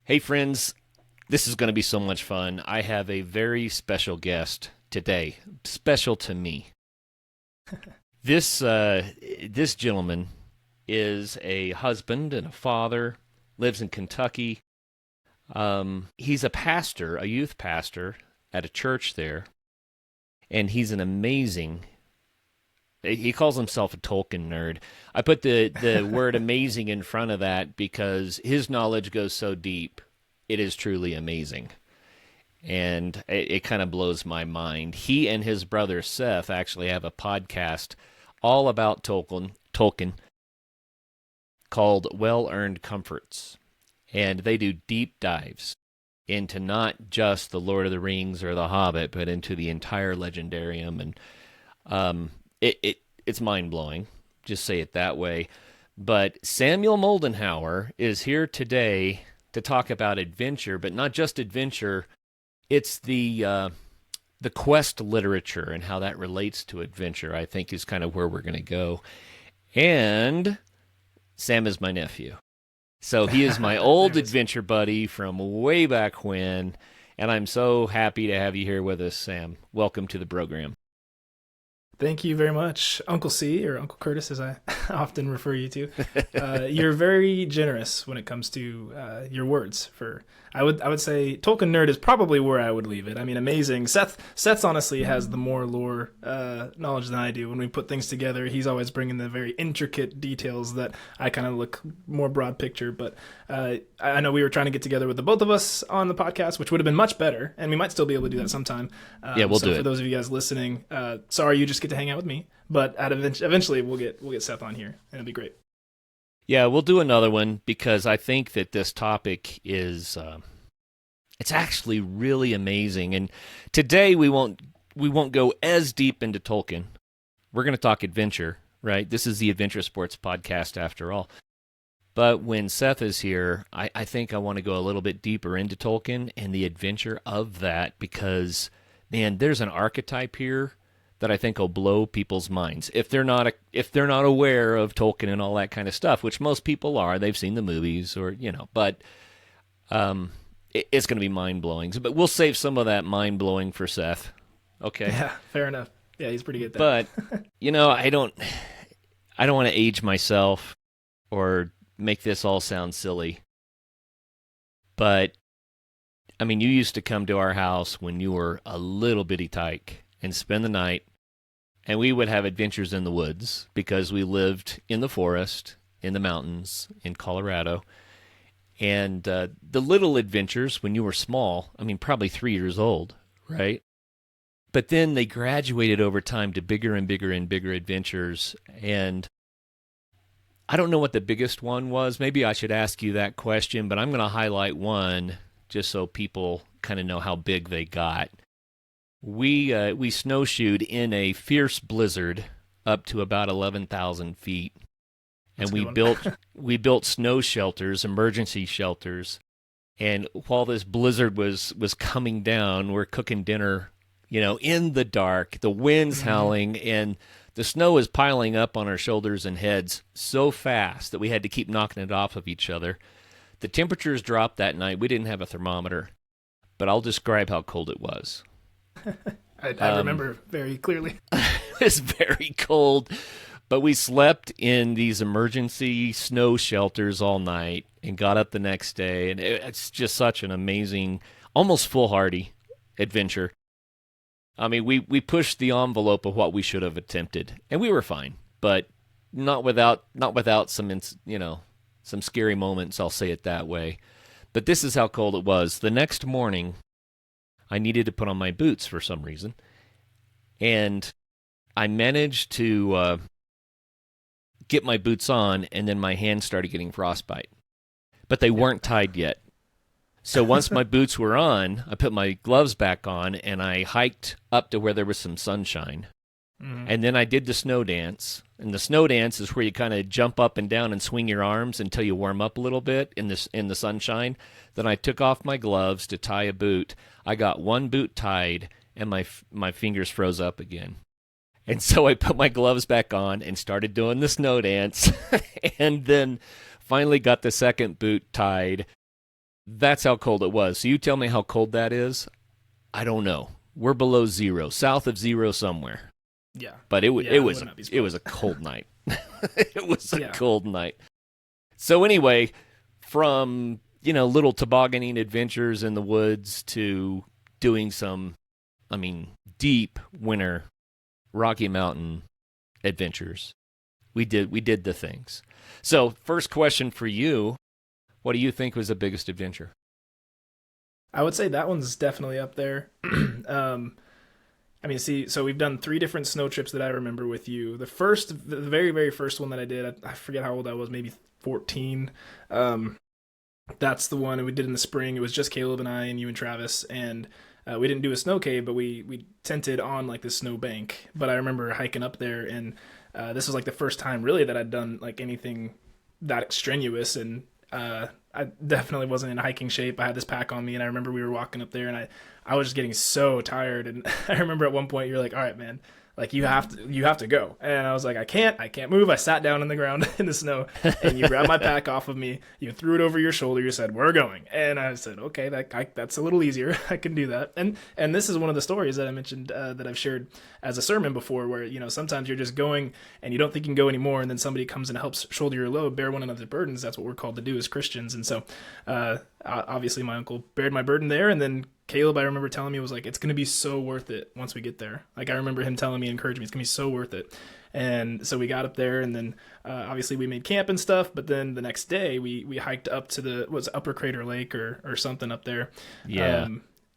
Hey, friends, this is going to be so much fun. I have a very special guest today, special to me. This gentleman is a husband and a father, lives in Kentucky. He's a pastor, a youth pastor at a church there, and he's an amazing. He calls himself a Tolkien nerd. I put the word amazing in front of that because his knowledge goes so deep. It is truly amazing. And it kind of blows my mind. He and his brother Seth actually have a podcast all about Tolkien called Well Earned Comforts. And they do deep dives into not just the Lord of the Rings or the Hobbit, but into the entire legendarium. And it's mind blowing. Just say it that way. But Samuel Moldenhauer is here today to talk about adventure, but not just adventure. It's the quest literature and how that relates to adventure, I think, is kind of where we're going to go. And Sam is my nephew. So he is my old adventure buddy from way back when, and I'm so happy to have you here with us, Sam. Welcome to the program. Thank you very much, Uncle C, or Uncle Curtis, as I often refer you to. You're very generous when it comes to your words. I would say Tolkien nerd is probably where I would leave it. I mean, amazing. Seth honestly has the more lore knowledge than I do. When we put things together, he's always bringing the very intricate details that I kind of look more broad picture. But I know we were trying to get together with the both of us on the podcast, which would have been much better, and we might still be able to do that sometime. Yeah, we'll do it. For those of you guys listening, sorry you just get to hang out with me, but eventually we'll get Seth on here, and it'll be great. Yeah, we'll do another one because I think that this topic is it's actually really amazing. And today we won't go as deep into Tolkien. We're going to talk adventure, right? This is the Adventure Sports podcast after all. But when Seth is here, I think I want to go a little bit deeper into Tolkien and the adventure of that because, man, there's an archetype here that I think will blow people's minds if they're not aware of Tolkien and all that kind of stuff, which most people are. They've seen the movies or but it's going to be mind blowing. But we'll save some of that mind blowing for Seth. Okay. Yeah, fair enough. Yeah, he's pretty good at that. But I don't want to age myself or make this all sound silly. But I mean, you used to come to our house when you were a little bitty tyke and spend the night. And we would have adventures in the woods because we lived in the forest, in the mountains, in Colorado. And the little adventures when you were small, I mean, probably 3 years old, right? But then they graduated over time to bigger and bigger and bigger adventures. And I don't know what the biggest one was. Maybe I should ask you that question, but I'm going to highlight one just so people kind of know how big they got. We snowshoed in a fierce blizzard up to about 11,000 feet, and we built snow shelters, emergency shelters. And while this blizzard was coming down, we're cooking dinner, in the dark, the wind's howling, and the snow is piling up on our shoulders and heads so fast that we had to keep knocking it off of each other. The temperatures dropped that night. We didn't have a thermometer, but I'll describe how cold it was. I remember very clearly. It was very cold, but we slept in these emergency snow shelters all night and got up the next day, and it's just such an amazing, almost foolhardy adventure. I mean, we pushed the envelope of what we should have attempted, and we were fine, but not without some some scary moments. I'll say it that way. But this is how cold it was. The next morning, I needed to put on my boots for some reason, and I managed to get my boots on, and then my hands started getting frostbite. But they weren't tied yet. So once my boots were on, I put my gloves back on, and I hiked up to where there was some sunshine. And then I did the snow dance. And the snow dance is where you kind of jump up and down and swing your arms until you warm up a little bit in the sunshine. Then I took off my gloves to tie a boot. I got one boot tied, and my fingers froze up again. And so I put my gloves back on and started doing the snow dance. And then finally got the second boot tied. That's how cold it was. So you tell me how cold that is. I don't know. We're below zero, south of zero somewhere. Yeah. But Yeah, it I was would not be it surprised. was a cold night. It was a Yeah. cold night. So anyway, from little tobogganing adventures in the woods to doing some, deep winter Rocky Mountain adventures. We did the things. So first question for you: what do you think was the biggest adventure? I would say that one's definitely up there. um, see, so we've done three different snow trips that I remember with you. The very, very first one that I did, I forget how old I was, maybe 14. Um, that's the one we did in the spring. It was just Caleb and I and you and Travis, and we didn't do a snow cave, but we tented on like this snow bank. But I remember hiking up there, and this was like the first time really that I'd done like anything that strenuous, and I definitely wasn't in hiking shape. I had this pack on me, and I remember we were walking up there, and I was just getting so tired. And I remember at one point you're like, "All right, man, like you have to go." And I was like, I can't move. I sat down on the ground in the snow, and you grabbed my pack off of me. You threw it over your shoulder. You said, "We're going." And I said, "Okay, that's a little easier. I can do that." And this is one of the stories that I mentioned that I've shared as a sermon before, where sometimes you're just going and you don't think you can go anymore, and then somebody comes and helps shoulder your load, bear one another's burdens. That's what we're called to do as Christians. And so, obviously, my uncle bared my burden there, and then Caleb, I remember telling me, was like, it's going to be so worth it once we get there. Like, I remember him telling me, encouraging me, it's going to be so worth it. And so we got up there, and then obviously we made camp and stuff. But then the next day we hiked up to Upper Crater Lake or something up there. Yeah.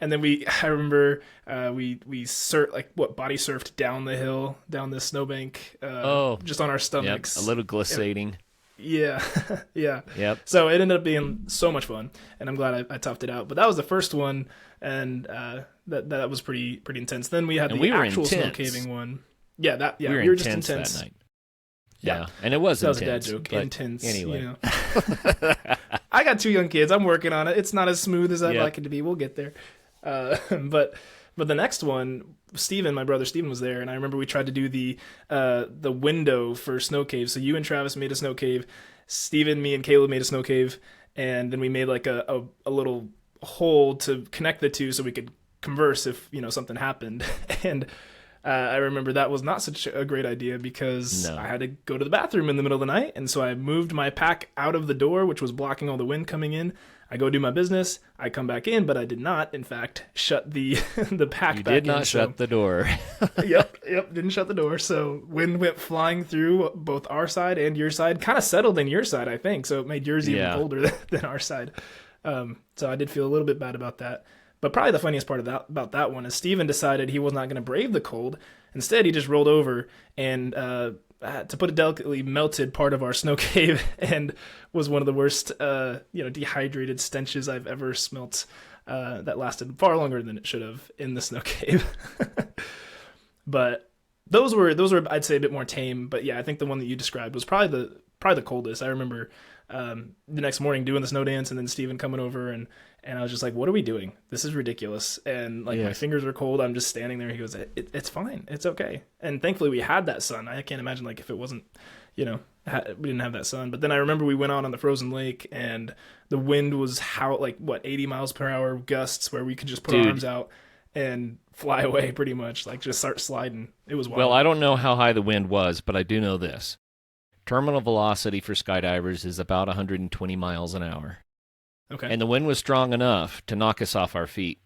And then I remember we body surfed down the hill, down this snowbank, just on our stomachs. Yep, a little glissading. Yeah, yeah. Yep. So it ended up being so much fun, and I'm glad I toughed it out. But that was the first one, and that was pretty intense. Then we had And the we were actual snow intense. caving one. Yeah, We we were just intense intense that night. Yeah. Yeah, and it was That was a intense. dad joke. But Intense. Anyway. I got two young kids. I'm working on it. It's not as smooth as I'd Yep. like it to be. We'll get there. But the next one, my brother Steven was there, and I remember we tried to do the window for snow cave. So you and Travis made a snow cave. Steven, me, and Caleb made a snow cave, and then we made like a little hole to connect the two so we could converse if something happened. And I remember that was not such a great idea because No. I had to go to the bathroom in the middle of the night, and so I moved my pack out of the door, which was blocking all the wind coming in. I go do my business. I come back in, but I did not, in fact, shut the the pack You back in. did not shut the door. Yep, didn't shut the door. So wind went flying through both our side and your side. Kind of settled in your side, I think. So it made yours even Yeah. colder than our side. So I did feel a little bit bad about that. But probably the funniest part about that one is Steven decided he was not going to brave the cold. Instead, he just rolled over and, to put it delicately, melted part of our snow cave and was one of the worst, dehydrated stenches I've ever smelt. That lasted far longer than it should have in the snow cave. But those were I'd say a bit more tame. But yeah, I think the one that you described was probably the coldest. I remember the next morning doing the snow dance, and then Steven coming over, and I was just like, what are we doing? This is ridiculous. And like my Yes. fingers are cold. I'm just standing there. He goes, it's fine. It's okay. And thankfully we had that sun. I can't imagine like if it wasn't, we didn't have that sun. But then I remember we went out on the frozen lake, and the wind was 80 miles per hour gusts where we could just put our Dude. arms out and fly away pretty much, like just start sliding. It was wild. Well, I don't know how high the wind was, but I do know this. Terminal velocity for skydivers is about 120 miles an hour. Okay. And the wind was strong enough to knock us off our feet.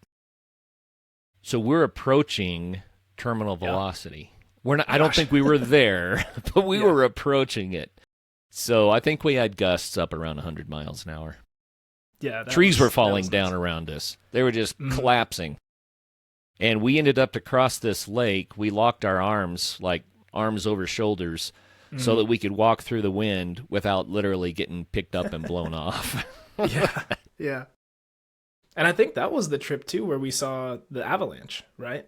So we're approaching terminal velocity. We're not. I don't Gosh. think we were there, but we Yeah. were approaching it. So I think we had gusts up around 100 miles an hour. Yeah. Trees were falling nuts. down around us. They were just Mhm. collapsing. And we ended up to cross this lake. We locked our arms, like arms over shoulders, so Mhm. that we could walk through the wind without literally getting picked up and blown off. Yeah. Yeah. And I think that was the trip too where we saw the avalanche, right?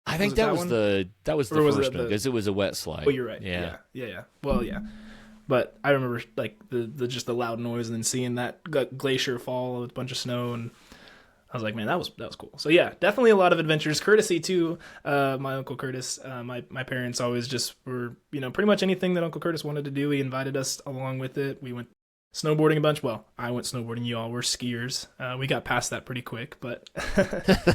I think it that that was one? the Or was it first one the- because it was a wet slide. Oh, you're right. Yeah. Yeah. Well, yeah. But I remember like the just the loud noise and then seeing that glacier fall with a bunch of snow, and I was like, man, that was cool. So yeah, definitely a lot of adventures, courtesy to my Uncle Curtis. My parents always just were, pretty much anything that Uncle Curtis wanted to do, he invited us along with it. We went snowboarding a bunch. Well, I went snowboarding. You all were skiers. We got past that pretty quick, but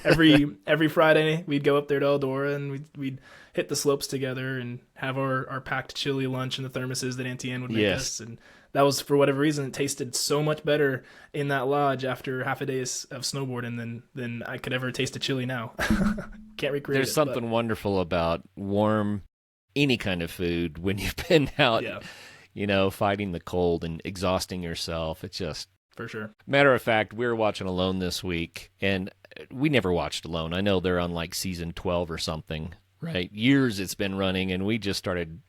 every Friday we'd go up there to Eldora and we'd hit the slopes together and have our packed chili lunch in the thermoses that Auntie Anne would make Yes. us. And that was, for whatever reason, it tasted so much better in that lodge after half a day of snowboarding than I could ever taste a chili now. Can't recreate There's it. something wonderful about warm, any kind of food when you've been out, Yeah, fighting the cold and exhausting yourself. It's just, for sure. matter of fact, we were watching Alone this week, and we never watched Alone. I know they're on like season 12 or something, right? Years it's been running, and we just started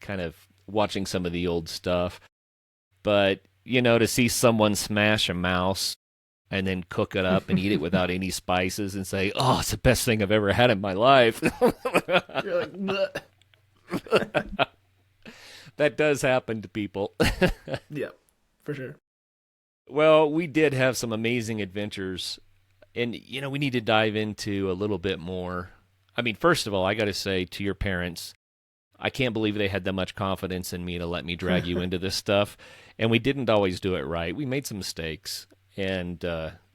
kind of watching some of the old stuff. But, to see someone smash a mouse and then cook it up and eat it without any spices and say, oh, it's the best thing I've ever had in my life. You're like, bleh. That does happen to people. Yeah, for sure. Well, we did have some amazing adventures, and, we need to dive into a little bit more. I mean, first of all, I got to say to your parents, I can't believe they had that much confidence in me to let me drag you into this stuff. And we didn't always do it right. We made some mistakes. And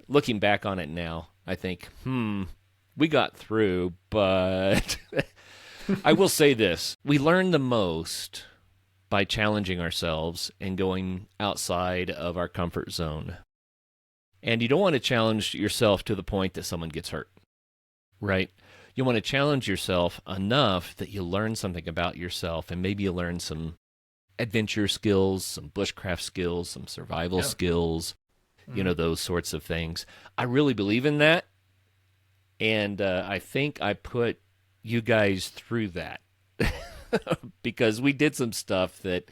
looking back on it now, I think, we got through. But I will say this. We learned the most by challenging ourselves and going outside of our comfort zone. And you don't want to challenge yourself to the point that someone gets hurt, right? You want to challenge yourself enough that you learn something about yourself, and maybe you learn some adventure skills, some bushcraft skills, some survival skills, those sorts of things. I really believe in that, and I think I put you guys through that because we did some stuff that,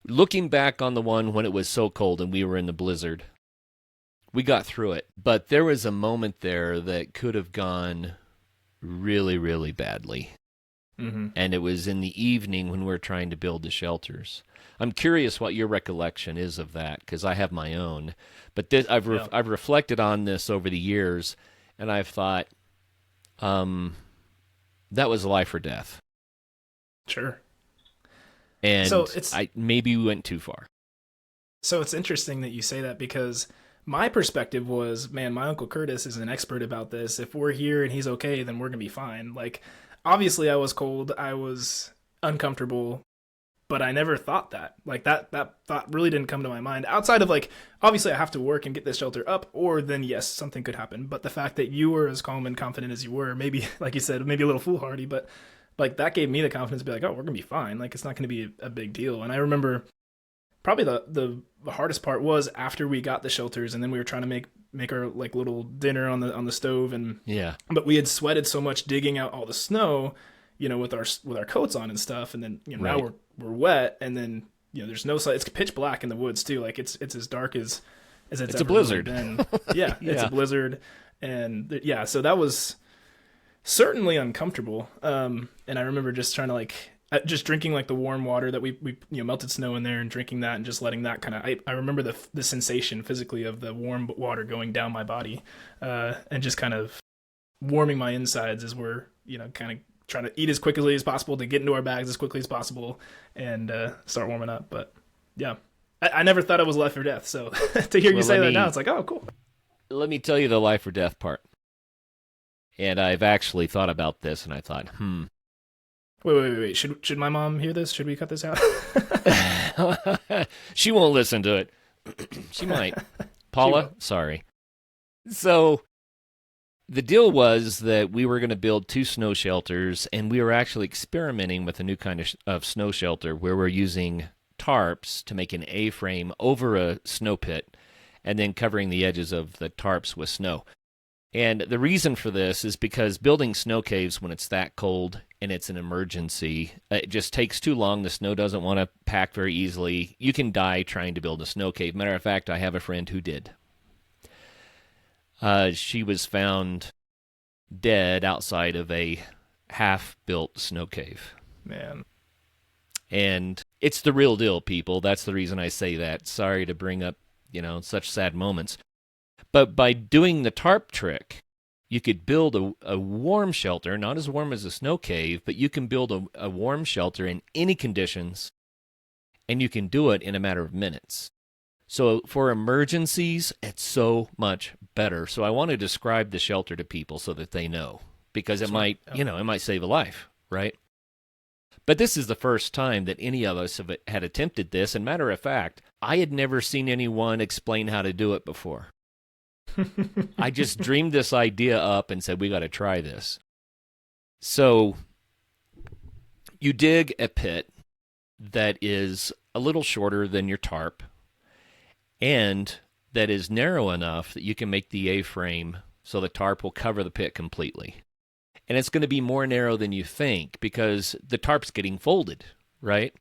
looking back on the one when it was so cold and we were in the blizzard, we got through it. But there was a moment there that could have gone really, really badly. Mm-hmm. And it was in the evening when we were trying to build the shelters. I'm curious what your recollection is of that, because I have my own. But I've reflected on this over the years, and I've thought, that was life or death. Sure. And So maybe we went too far. So it's interesting that you say that, because my perspective was, man, my Uncle Curtis is an expert about this. If we're here and he's okay, then we're going to be fine. Like, obviously I was cold, I was uncomfortable, but I never thought that. Like, that thought really didn't come to my mind. Outside of, like, obviously I have to work and get this shelter up, or then yes, something could happen. But the fact that you were as calm and confident as you were, maybe, like you said, maybe a little foolhardy, but like, that gave me the confidence to be like, oh, we're going to be fine. Like, it's not going to be a big deal. And I remember probably the hardest part was after we got the shelters, and then we were trying to make our like little dinner on the stove, and but we had sweated so much digging out all the snow, with our coats on and stuff, and then Right. now we're wet, and then there's no sun. It's pitch black in the woods too. Like, it's as dark as it's a ever blizzard. really been. Yeah, it's a blizzard, and so that was certainly uncomfortable. And I remember just trying to just drinking like the warm water that we melted snow in there, and drinking that and just letting that kind of, I remember the sensation physically of the warm water going down my body, and just kind of warming my insides as we're kind of trying to eat as quickly as possible to get into our bags as quickly as possible and start warming up. But yeah, I never thought it was life or death. So to hear you say that now, it's like, oh, cool. Let me tell you the life or death part. And I've actually thought about this, and I thought, Wait. Should my mom hear this? Should we cut this out? She won't listen to it. She might. Paula, sorry. So the deal was that we were going to build 2 snow shelters, and we were actually experimenting with a new kind of snow shelter where we're using tarps to make an A-frame over a snow pit and then covering the edges of the tarps with snow. And the reason for this is because building snow caves when it's that cold and it's an emergency, it just takes too long. The snow doesn't want to pack very easily. You can die trying to build a snow cave. Matter of fact, I have a friend who did. She was found dead outside of a half-built snow cave. Man. And it's the real deal, people. That's the reason I say that. Sorry to bring up, such sad moments. But by doing the tarp trick, you could build a warm shelter, not as warm as a snow cave, but you can build a warm shelter in any conditions, and you can do it in a matter of minutes. So for emergencies, it's so much better. So I want to describe the shelter to people so that they know, because it might, Okay. it might save a life, right? But this is the first time that any of us had attempted this. And matter of fact, I had never seen anyone explain how to do it before. I just dreamed this idea up and said, we got to try this. So you dig a pit that is a little shorter than your tarp and that is narrow enough that you can make the A-frame so the tarp will cover the pit completely. And it's going to be more narrow than you think because the tarp's getting folded, right?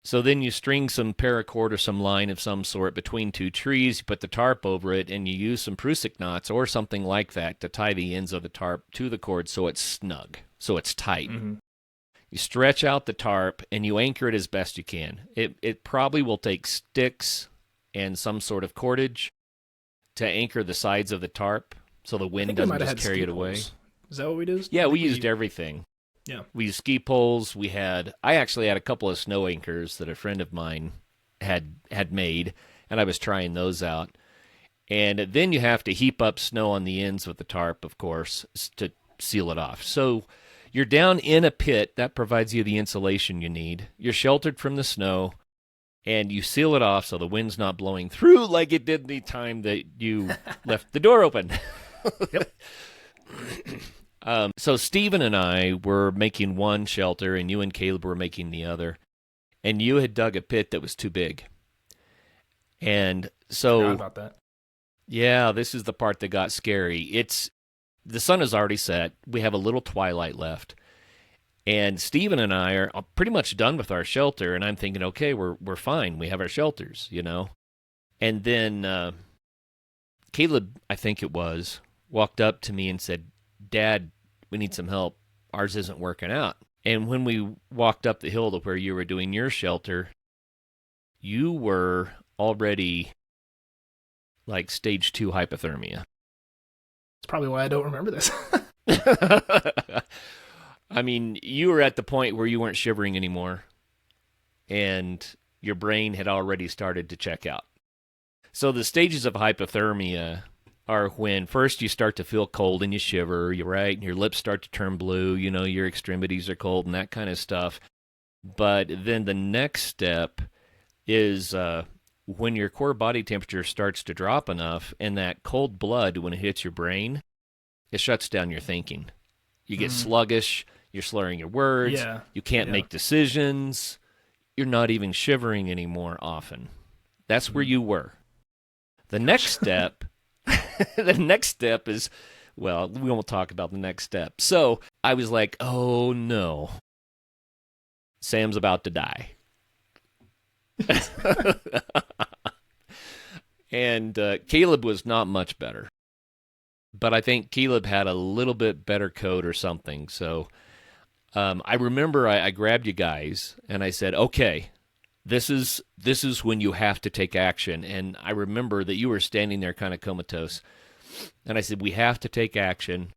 So then you string some paracord or some line of some sort between two trees, you put the tarp over it, and you use some prusik knots or something like that to tie the ends of the tarp to the cord so it's snug, so it's tight. Mm-hmm. You stretch out the tarp, and you anchor it as best you can. It probably will take sticks and some sort of cordage to anchor the sides of the tarp so the wind doesn't just carry it away. Is that what we did? Yeah, we used everything. Yeah. We used ski poles. I actually had a couple of snow anchors that a friend of mine had made, and I was trying those out. And then you have to heap up snow on the ends of the tarp, of course, to seal it off. So you're down in a pit. That provides you the insulation you need. You're sheltered from the snow, and you seal it off so the wind's not blowing through like it did the time that you left the door open. Yep. So Stephen and I were making one shelter, and you and Caleb were making the other. And you had dug a pit that was too big. And so, Forgot about that. Yeah, this is the part that got scary. The sun has already set. We have a little twilight left. And Stephen and I are pretty much done with our shelter. And I'm thinking, okay, we're fine. We have our shelters, And then Caleb, I think it was, walked up to me and said, Dad, we need some help. Ours isn't working out. And when we walked up the hill to where you were doing your shelter, you were already like stage 2 hypothermia. That's probably why I don't remember this. I mean, you were at the point where you weren't shivering anymore, and your brain had already started to check out. So the stages of hypothermia are when first you start to feel cold and you shiver, you're right, and your lips start to turn blue, your extremities are cold and that kind of stuff. But then the next step is when your core body temperature starts to drop enough, and that cold blood, when it hits your brain, it shuts down your thinking. You get sluggish, you're slurring your words, you can't make decisions, you're not even shivering anymore often. That's where you were. The next step the next step is, well, we won't talk about the next step. So I was like, oh no, Sam's about to die. And Caleb was not much better. But I think Caleb had a little bit better coat or something. So I remember I grabbed you guys and I said, okay, this is when you have to take action. And I remember that you were standing there kind of comatose. And I said, we have to take action.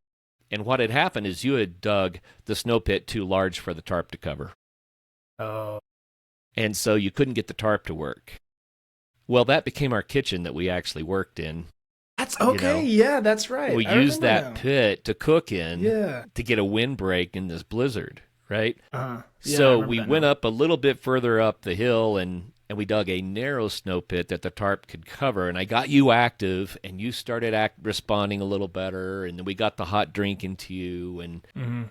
And what had happened is you had dug the snow pit too large for the tarp to cover. Oh. And so you couldn't get the tarp to work. Well, that became our kitchen that we actually worked in. That's okay. Yeah, that's right. We used that pit to cook in to get a windbreak in this blizzard, right? Uh-huh. Yeah, so we went up a little bit further up the hill and we dug a narrow snow pit that the tarp could cover. And I got you active, and you started responding a little better. And then we got the hot drink into you, and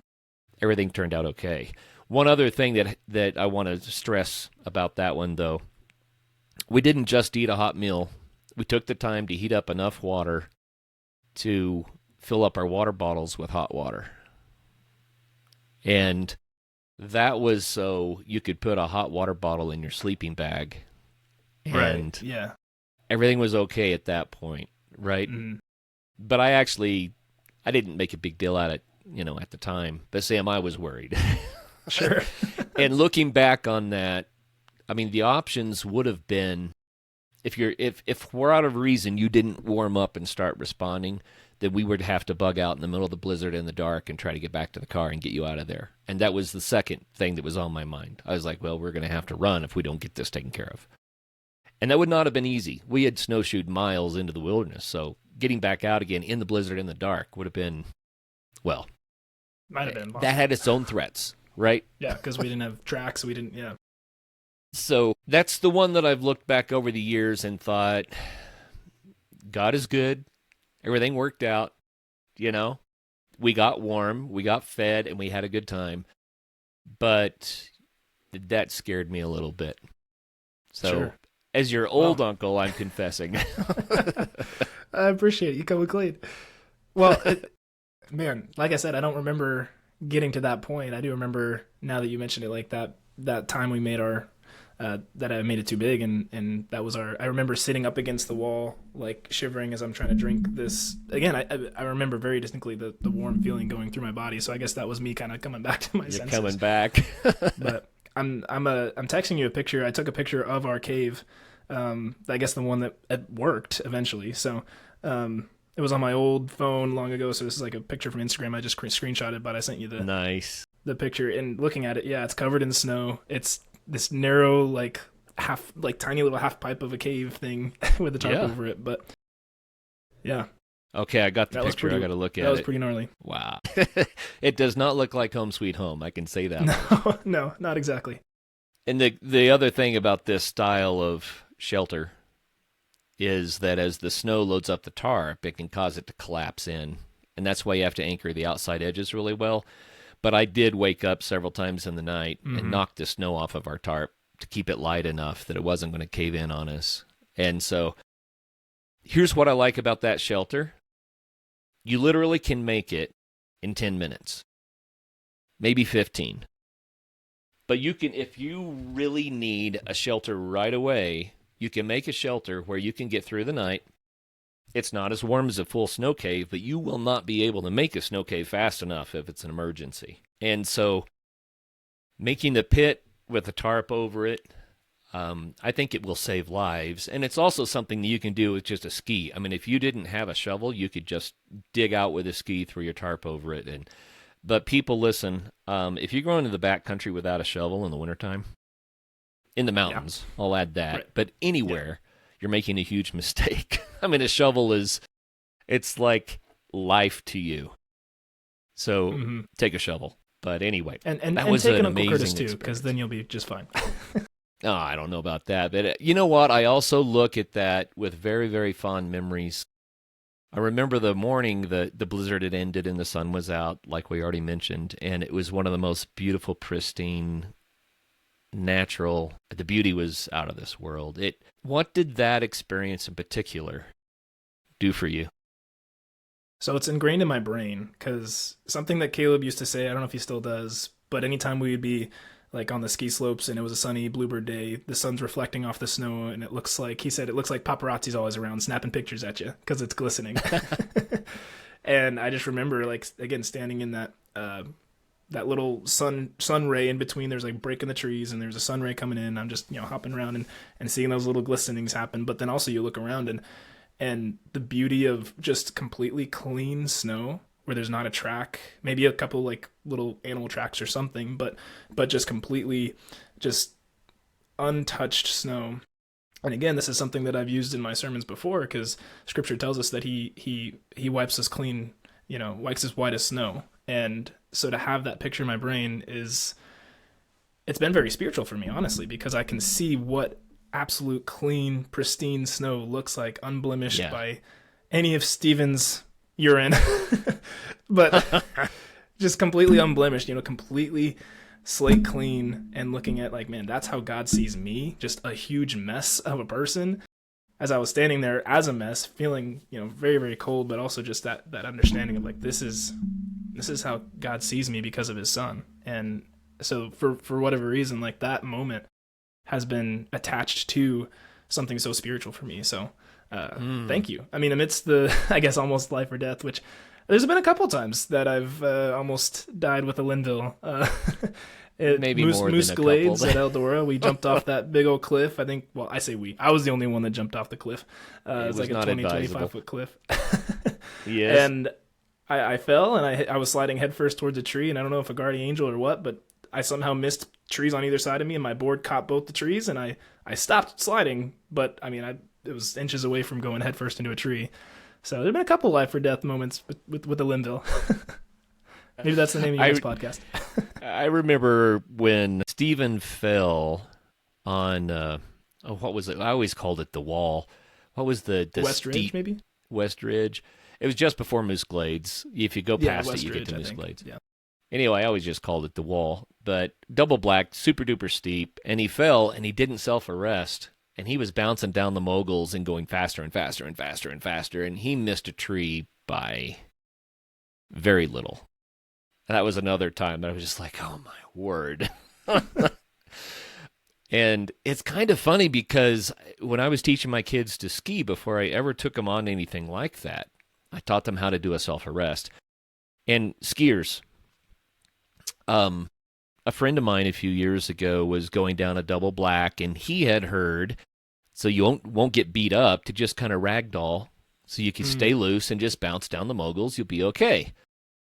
everything turned out okay. One other thing that I want to stress about that one, though, we didn't just eat a hot meal. We took the time to heat up enough water to fill up our water bottles with hot water. And that was so you could put a hot water bottle in your sleeping bag. And everything was okay at that point, right? Mm. But I didn't make a big deal out of it, at the time. But Sam, I was worried. Sure. And looking back on that, I mean, the options would have been, if for whatever reason you didn't warm up and start responding, then we would have to bug out in the middle of the blizzard in the dark and try to get back to the car and get you out of there. And that was the second thing that was on my mind. I was like, well, we're going to have to run if we don't get this taken care of. And that would not have been easy. We had snowshoed miles into the wilderness, so getting back out again in the blizzard in the dark would have been, well, Might have been that had its own threats, right? Yeah, because we didn't have tracks. We didn't. Yeah. So that's the one that I've looked back over the years and thought, God is good. Everything worked out, you know. We got warm, we got fed, and we had a good time. But that scared me a little bit. So, Sure. as your old uncle, I'm confessing. I appreciate it. You coming clean. Well, man, like I said, I don't remember getting to that point. I do remember now that you mentioned it, like that time we made our that I made it too big, and that was our. I remember sitting up against the wall, like shivering as I'm trying to drink this. Again, I remember very distinctly the warm feeling going through my body. So I guess that was me kind of coming back to my senses. You're coming back. But I'm texting you a picture. I took a picture of our cave. I guess the one that it worked eventually. So it was on my old phone long ago. So this is like a picture from Instagram. I just screenshotted, but I sent you the picture. And looking at it, yeah, it's covered in snow. It's this narrow, like tiny little half pipe of a cave thing with a tarp over it. But yeah. Okay, I got the picture. I got to look at it. That was pretty gnarly. Wow. It does not look like Home Sweet Home. I can say that. No, not exactly. And the other thing about this style of shelter is that as the snow loads up the tarp, it can cause it to collapse in. And that's why you have to anchor the outside edges really well. But I did wake up several times in the night and knock the snow off of our tarp to keep it light enough that it wasn't going to cave in on us. And so here's what I like about that shelter. You literally can make it in 10 minutes, maybe 15. But you can, if you really need a shelter right away, you can make a shelter where you can get through the night. It's not as warm as a full snow cave, but you will not be able to make a snow cave fast enough if it's an emergency. And so making the pit with a tarp over it, I think it will save lives. And it's also something that you can do with just a ski. I mean, if you didn't have a shovel, you could just dig out with a ski, throw your tarp over it. But people, listen, if you go into the backcountry without a shovel in the wintertime, in the mountains, I'll add that. Right. But anywhere, you're making a huge mistake. I mean, a shovel it's like life to you. So take a shovel. But anyway, and that was take an Uncle amazing Curtis too, experience. because then you'll be just fine. Oh, I don't know about that. But you know what? I also look at that with very, very fond memories. I remember the morning the blizzard had ended and the sun was out, like we already mentioned, and it was one of the most beautiful, pristine, natural. The beauty was out of this world. What did that experience in particular do for you? So it's ingrained in my brain, because something that Caleb used to say, I don't know if he still does, but anytime we would be like on the ski slopes and it was a sunny bluebird day, the sun's reflecting off the snow, and he said it looks like paparazzi's always around snapping pictures at you because it's glistening. And I just remember, like, again, standing in that little sun ray in between. There's like break in the trees and there's a sun ray coming in. I'm just, hopping around and seeing those little glistenings happen. But then also you look around and the beauty of just completely clean snow where there's not a track, maybe a couple like little animal tracks or something, but just completely just untouched snow. And again, this is something that I've used in my sermons before, because scripture tells us that he wipes us clean, wipes us white as snow. And so to have that picture in my brain it's been very spiritual for me, honestly, because I can see what absolute clean, pristine snow looks like, unblemished by any of Stephen's urine, but just completely unblemished, completely slate clean, and looking at like, man, that's how God sees me, just a huge mess of a person. As I was standing there as a mess, feeling, very, very cold, but also just that understanding of like, this is how God sees me because of his son. And so for whatever reason, like that moment has been attached to something so spiritual for me. So thank you. I mean, amidst the, I guess, almost life or death, which there's been a couple times that I've almost died with a Linville. Maybe more Moose than a Glades couple. At Eldora, we jumped off that big old cliff. I think, well, I say we. I was the only one that jumped off the cliff. It was like a 25-foot cliff. Yes. And I fell, and I was sliding headfirst towards a tree, and I don't know if a guardian angel or what, but I somehow missed trees on either side of me, and my board caught both the trees, and I stopped sliding, but I mean, it was inches away from going headfirst into a tree. So there've been a couple life or death moments with the Linville. Maybe that's the name of your next podcast. I remember when Stephen fell on what was it? I always called it the wall. What was the West Ridge, maybe? West Ridge. It was just before Moose Glades. If you go past West it, you Ridge, get to I Moose think. Glades. Yeah. Anyway, I always just called it the wall. But double black, super duper steep, and he fell and he didn't self-arrest. And he was bouncing down the moguls and going faster and faster and faster and faster, and he missed a tree by very little. And that was another time that I was just like, oh my word. And it's kind of funny because when I was teaching my kids to ski, before I ever took them on anything like that, I taught them how to do a self-arrest. And skiers, a friend of mine a few years ago was going down a double black, and he had heard, so you won't get beat up, to just kind of ragdoll so you can stay loose and just bounce down the moguls. You'll be okay.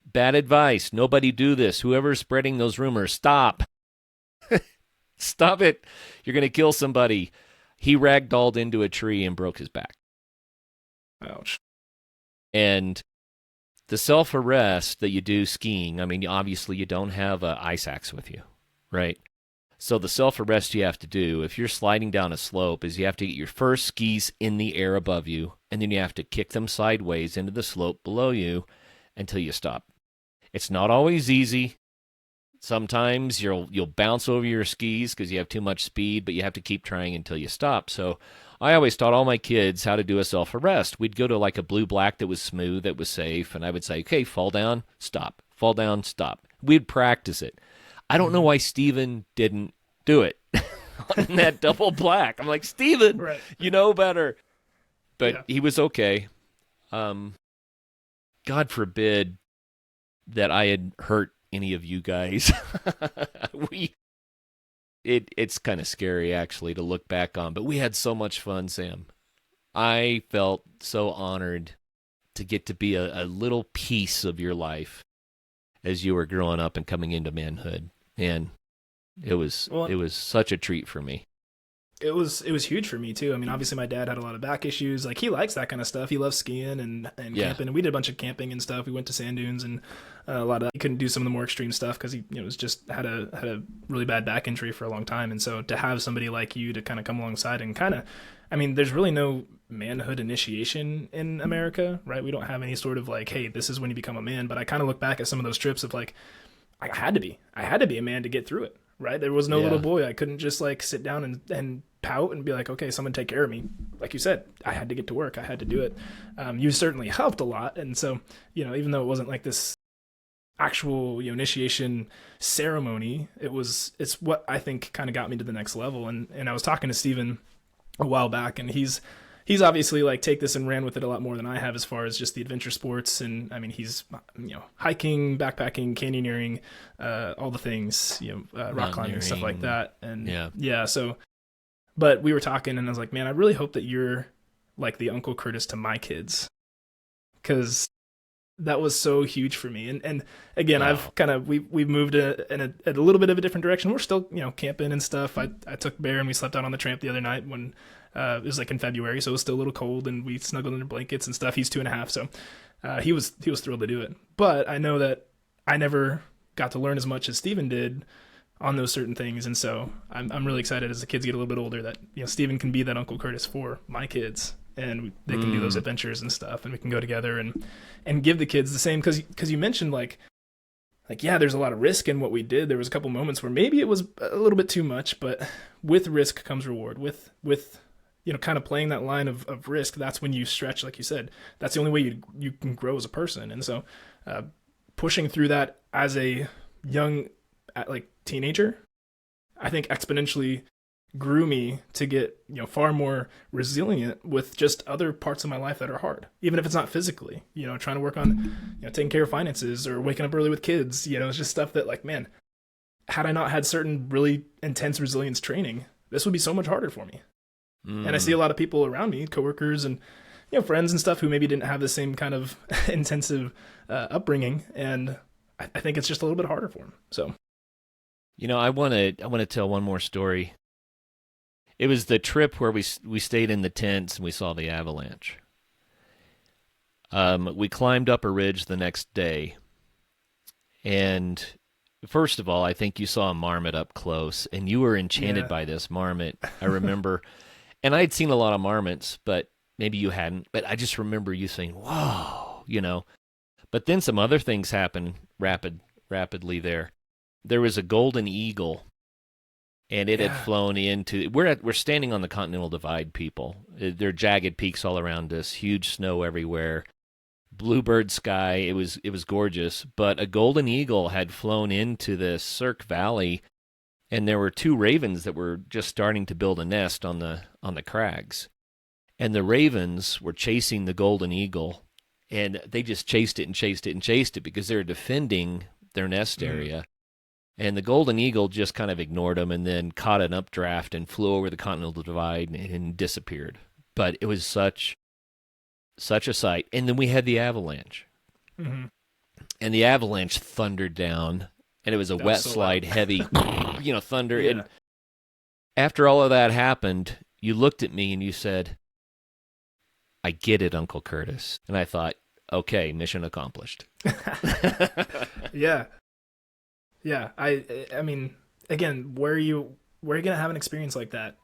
Bad advice. Nobody do this. Whoever's spreading those rumors, stop. Stop it. You're going to kill somebody. He ragdolled into a tree and broke his back. Ouch. And the self-arrest that you do skiing, I mean, obviously you don't have an ice axe with you, right? So the self-arrest you have to do, if you're sliding down a slope, is you have to get your first skis in the air above you, and then you have to kick them sideways into the slope below you until you stop. It's not always easy. Sometimes you'll bounce over your skis because you have too much speed, but you have to keep trying until you stop. So I always taught all my kids how to do a self-arrest. We'd go to like a blue-black that was smooth, that was safe, and I would say, okay, fall down, stop. Fall down, stop. We'd practice it. I don't know why Steven didn't do it on that double black. I'm like, Steven, Right. you know better. But Yeah. he was okay. God forbid that I had hurt any of you guys. It's kind of scary actually to look back on, but we had so much fun, Sam. I felt so honored to get to be a little piece of your life as you were growing up and coming into manhood, and it was such a treat for me. It was huge for me too. I mean, obviously my dad had a lot of back issues. Like, he likes that kind of stuff. He loves skiing and camping, and we did a bunch of camping and stuff. We went to sand dunes and a lot of that. He couldn't do some of the more extreme stuff because he was just had a really bad back injury for a long time. And so to have somebody like you to kind of come alongside and kind of, I mean, there's really no manhood initiation in America, right? We don't have any sort of like, hey, this is when you become a man. But I kind of look back at some of those trips of like, I had to be a man to get through it. Right? There was no little boy. I couldn't just like sit down and pout and be like, okay, someone take care of me. Like you said, I had to get to work. I had to do it. You certainly helped a lot. And so, even though it wasn't like this actual, initiation ceremony, it's what I think kind of got me to the next level. And I was talking to Steven a while back, and he's obviously like take this and ran with it a lot more than I have as far as just the adventure sports. And I mean, he's, hiking, backpacking, canyoneering, all the things, rock climbing and stuff like that. And so, but we were talking and I was like, man, I really hope that you're like the Uncle Curtis to my kids. 'Cause that was so huge for me. And again, wow. I've kind of, we've moved in a little bit of a different direction. We're still, camping and stuff. I took Bear and we slept out on the tramp the other night when, it was like in February, so it was still a little cold, and we snuggled under blankets and stuff. He's 2.5, so he was thrilled to do it. But I know that I never got to learn as much as Steven did on those certain things, and so I'm really excited as the kids get a little bit older that Steven can be that Uncle Curtis for my kids, and they can do those adventures and stuff, and we can go together and give the kids the same, because you mentioned like yeah, there's a lot of risk in what we did. There was a couple moments where maybe it was a little bit too much, but with risk comes reward. With kind of playing that line of risk, that's when you stretch, like you said. That's the only way you can grow as a person. And so pushing through that as a young, like teenager, I think exponentially grew me to get, far more resilient with just other parts of my life that are hard, even if it's not physically, trying to work on, taking care of finances or waking up early with kids, it's just stuff that like, man, had I not had certain really intense resilience training, this would be so much harder for me. And I see a lot of people around me, coworkers and friends and stuff, who maybe didn't have the same kind of intensive upbringing, and I think it's just a little bit harder for them. So, I want to tell one more story. It was the trip where we stayed in the tents and we saw the avalanche. We climbed up a ridge the next day, and first of all, I think you saw a marmot up close, and you were enchanted Yeah. by this marmot. I remember, and I'd seen a lot of marmots, but maybe you hadn't. But I just remember you saying, "Whoa," you know. But then some other things happened rapidly there. There was a golden eagle, and it had Yeah. flown into. We're standing on the Continental Divide, people. There are jagged peaks all around us, huge snow everywhere, bluebird sky. It was gorgeous. But a golden eagle had flown into the Cirque Valley, and there were two ravens that were just starting to build a nest on the crags. And the ravens were chasing the golden eagle, and they just chased it and chased it and chased it because they were defending their nest Mm. area. And the golden eagle just kind of ignored them and then caught an updraft and flew over the Continental Divide and disappeared. But it was such a sight. And then we had the avalanche, Hmm. and the avalanche thundered down, and it was a That was wet so slide, loud. heavy, thunder. Yeah. And after all of that happened, you looked at me and you said, "I get it, Uncle Curtis." And I thought, okay, mission accomplished. Yeah. Yeah. I mean, again, where are you gonna have an experience like that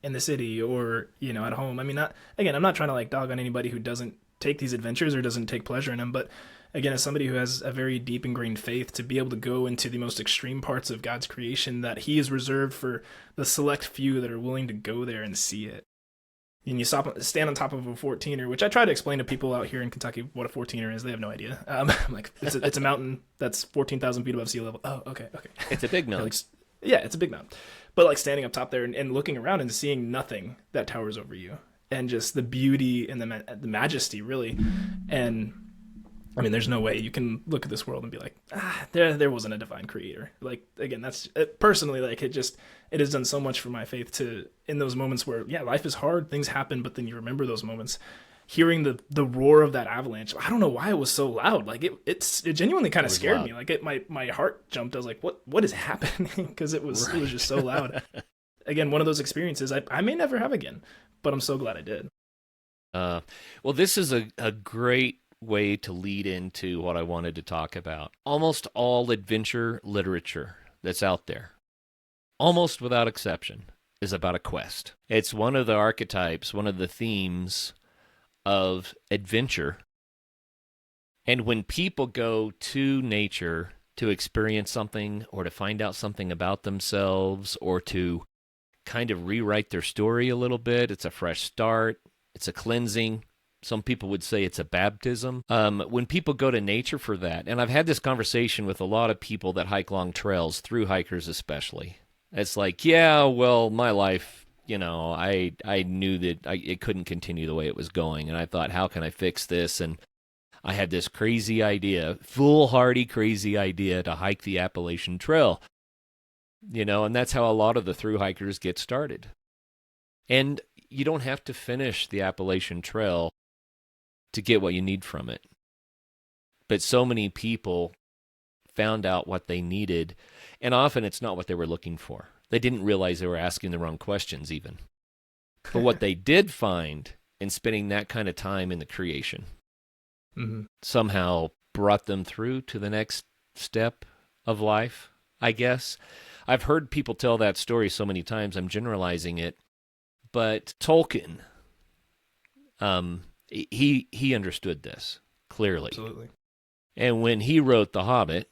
in the city or at home? I mean, not again. I'm not trying to like dog on anybody who doesn't take these adventures or doesn't take pleasure in them, but again, as somebody who has a very deep ingrained faith, to be able to go into the most extreme parts of God's creation that He is reserved for the select few that are willing to go there and see it. And you stand on top of a 14er, which I try to explain to people out here in Kentucky what a 14er is. They have no idea. I'm like, it's a mountain that's 14,000 feet above sea level. Oh, okay, okay. It's a big Yeah, mountain. like, yeah, it's a big mountain. But like standing up top there and looking around and seeing nothing that towers over you, and just the beauty and the majesty, really. And I mean, there's no way you can look at this world and be like, there wasn't a divine creator. Like again, that's personally like it has done so much for my faith to in those moments where life is hard, things happen, but then you remember those moments. Hearing the roar of that avalanche, I don't know why it was so loud. Like it genuinely kind It of was scared loud. me. Like my heart jumped. I was like, what is happening? Because it was just so loud. Again, one of those experiences I may never have again, but I'm so glad I did. Uh, well, this is a great way to lead into what I wanted to talk about. Almost all adventure literature that's out there, almost without exception, is about a quest. It's one of the archetypes, one of the themes of adventure. And when people go to nature to experience something or to find out something about themselves or to kind of rewrite their story a little bit, it's a fresh start, it's a cleansing. Some people would say it's a baptism. When people go to nature for that, and I've had this conversation with a lot of people that hike long trails, through hikers especially. It's like, yeah, well, my life, I knew that it couldn't continue the way it was going, and I thought, how can I fix this? And I had this crazy idea, foolhardy, crazy idea to hike the Appalachian Trail, and that's how a lot of the through hikers get started. And you don't have to finish the Appalachian Trail to get what you need from it. But so many people found out what they needed, and often it's not what they were looking for. They didn't realize they were asking the wrong questions even. But what they did find in spending that kind of time in the creation Hmm. somehow brought them through to the next step of life, I guess. I've heard people tell that story so many times, I'm generalizing it. But Tolkien, he understood this clearly. Absolutely. And when he wrote The Hobbit,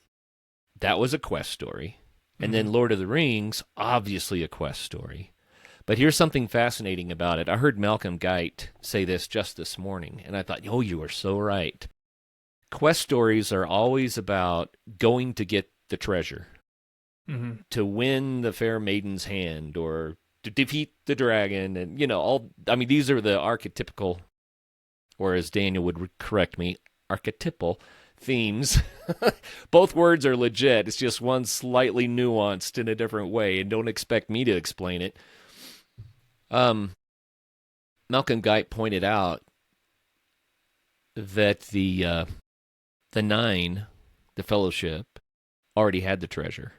that was a quest story. And then Hmm. Lord of the Rings, obviously a quest story. But here's something fascinating about it. I heard Malcolm Guite say this just this morning, and I thought, oh, you are so right. Quest stories are always about going to get the treasure, Hmm. to win the fair maiden's hand, or to defeat the dragon, and these are the archetypical, or as Daniel would correct me, archetypal themes. Both words are legit. It's just one slightly nuanced in a different way, and don't expect me to explain it. Malcolm Guite pointed out that the nine, the Fellowship, already had the treasure.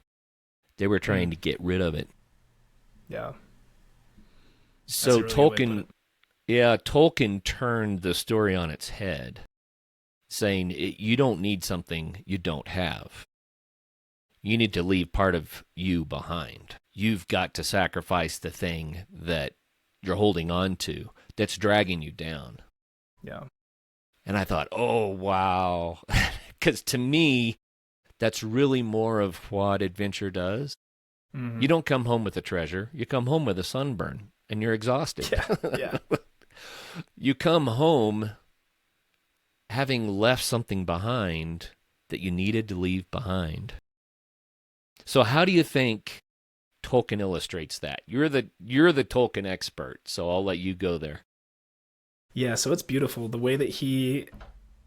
They were Mm. trying to get rid of it. Yeah, that's a So really good way to put Tolkien, it. yeah, Tolkien turned the story on its head, saying you don't need something you don't have. You need to leave part of you behind. You've got to sacrifice the thing that you're holding on to that's dragging you down. Yeah. And I thought, oh, wow. Because to me, that's really more of what adventure does. Hmm. You don't come home with a treasure, you come home with a sunburn and you're exhausted. Yeah. Yeah. You come home having left something behind that you needed to leave behind. So, how do you think Tolkien illustrates that? You're the Tolkien expert, so I'll let you go there. Yeah. So it's beautiful the way that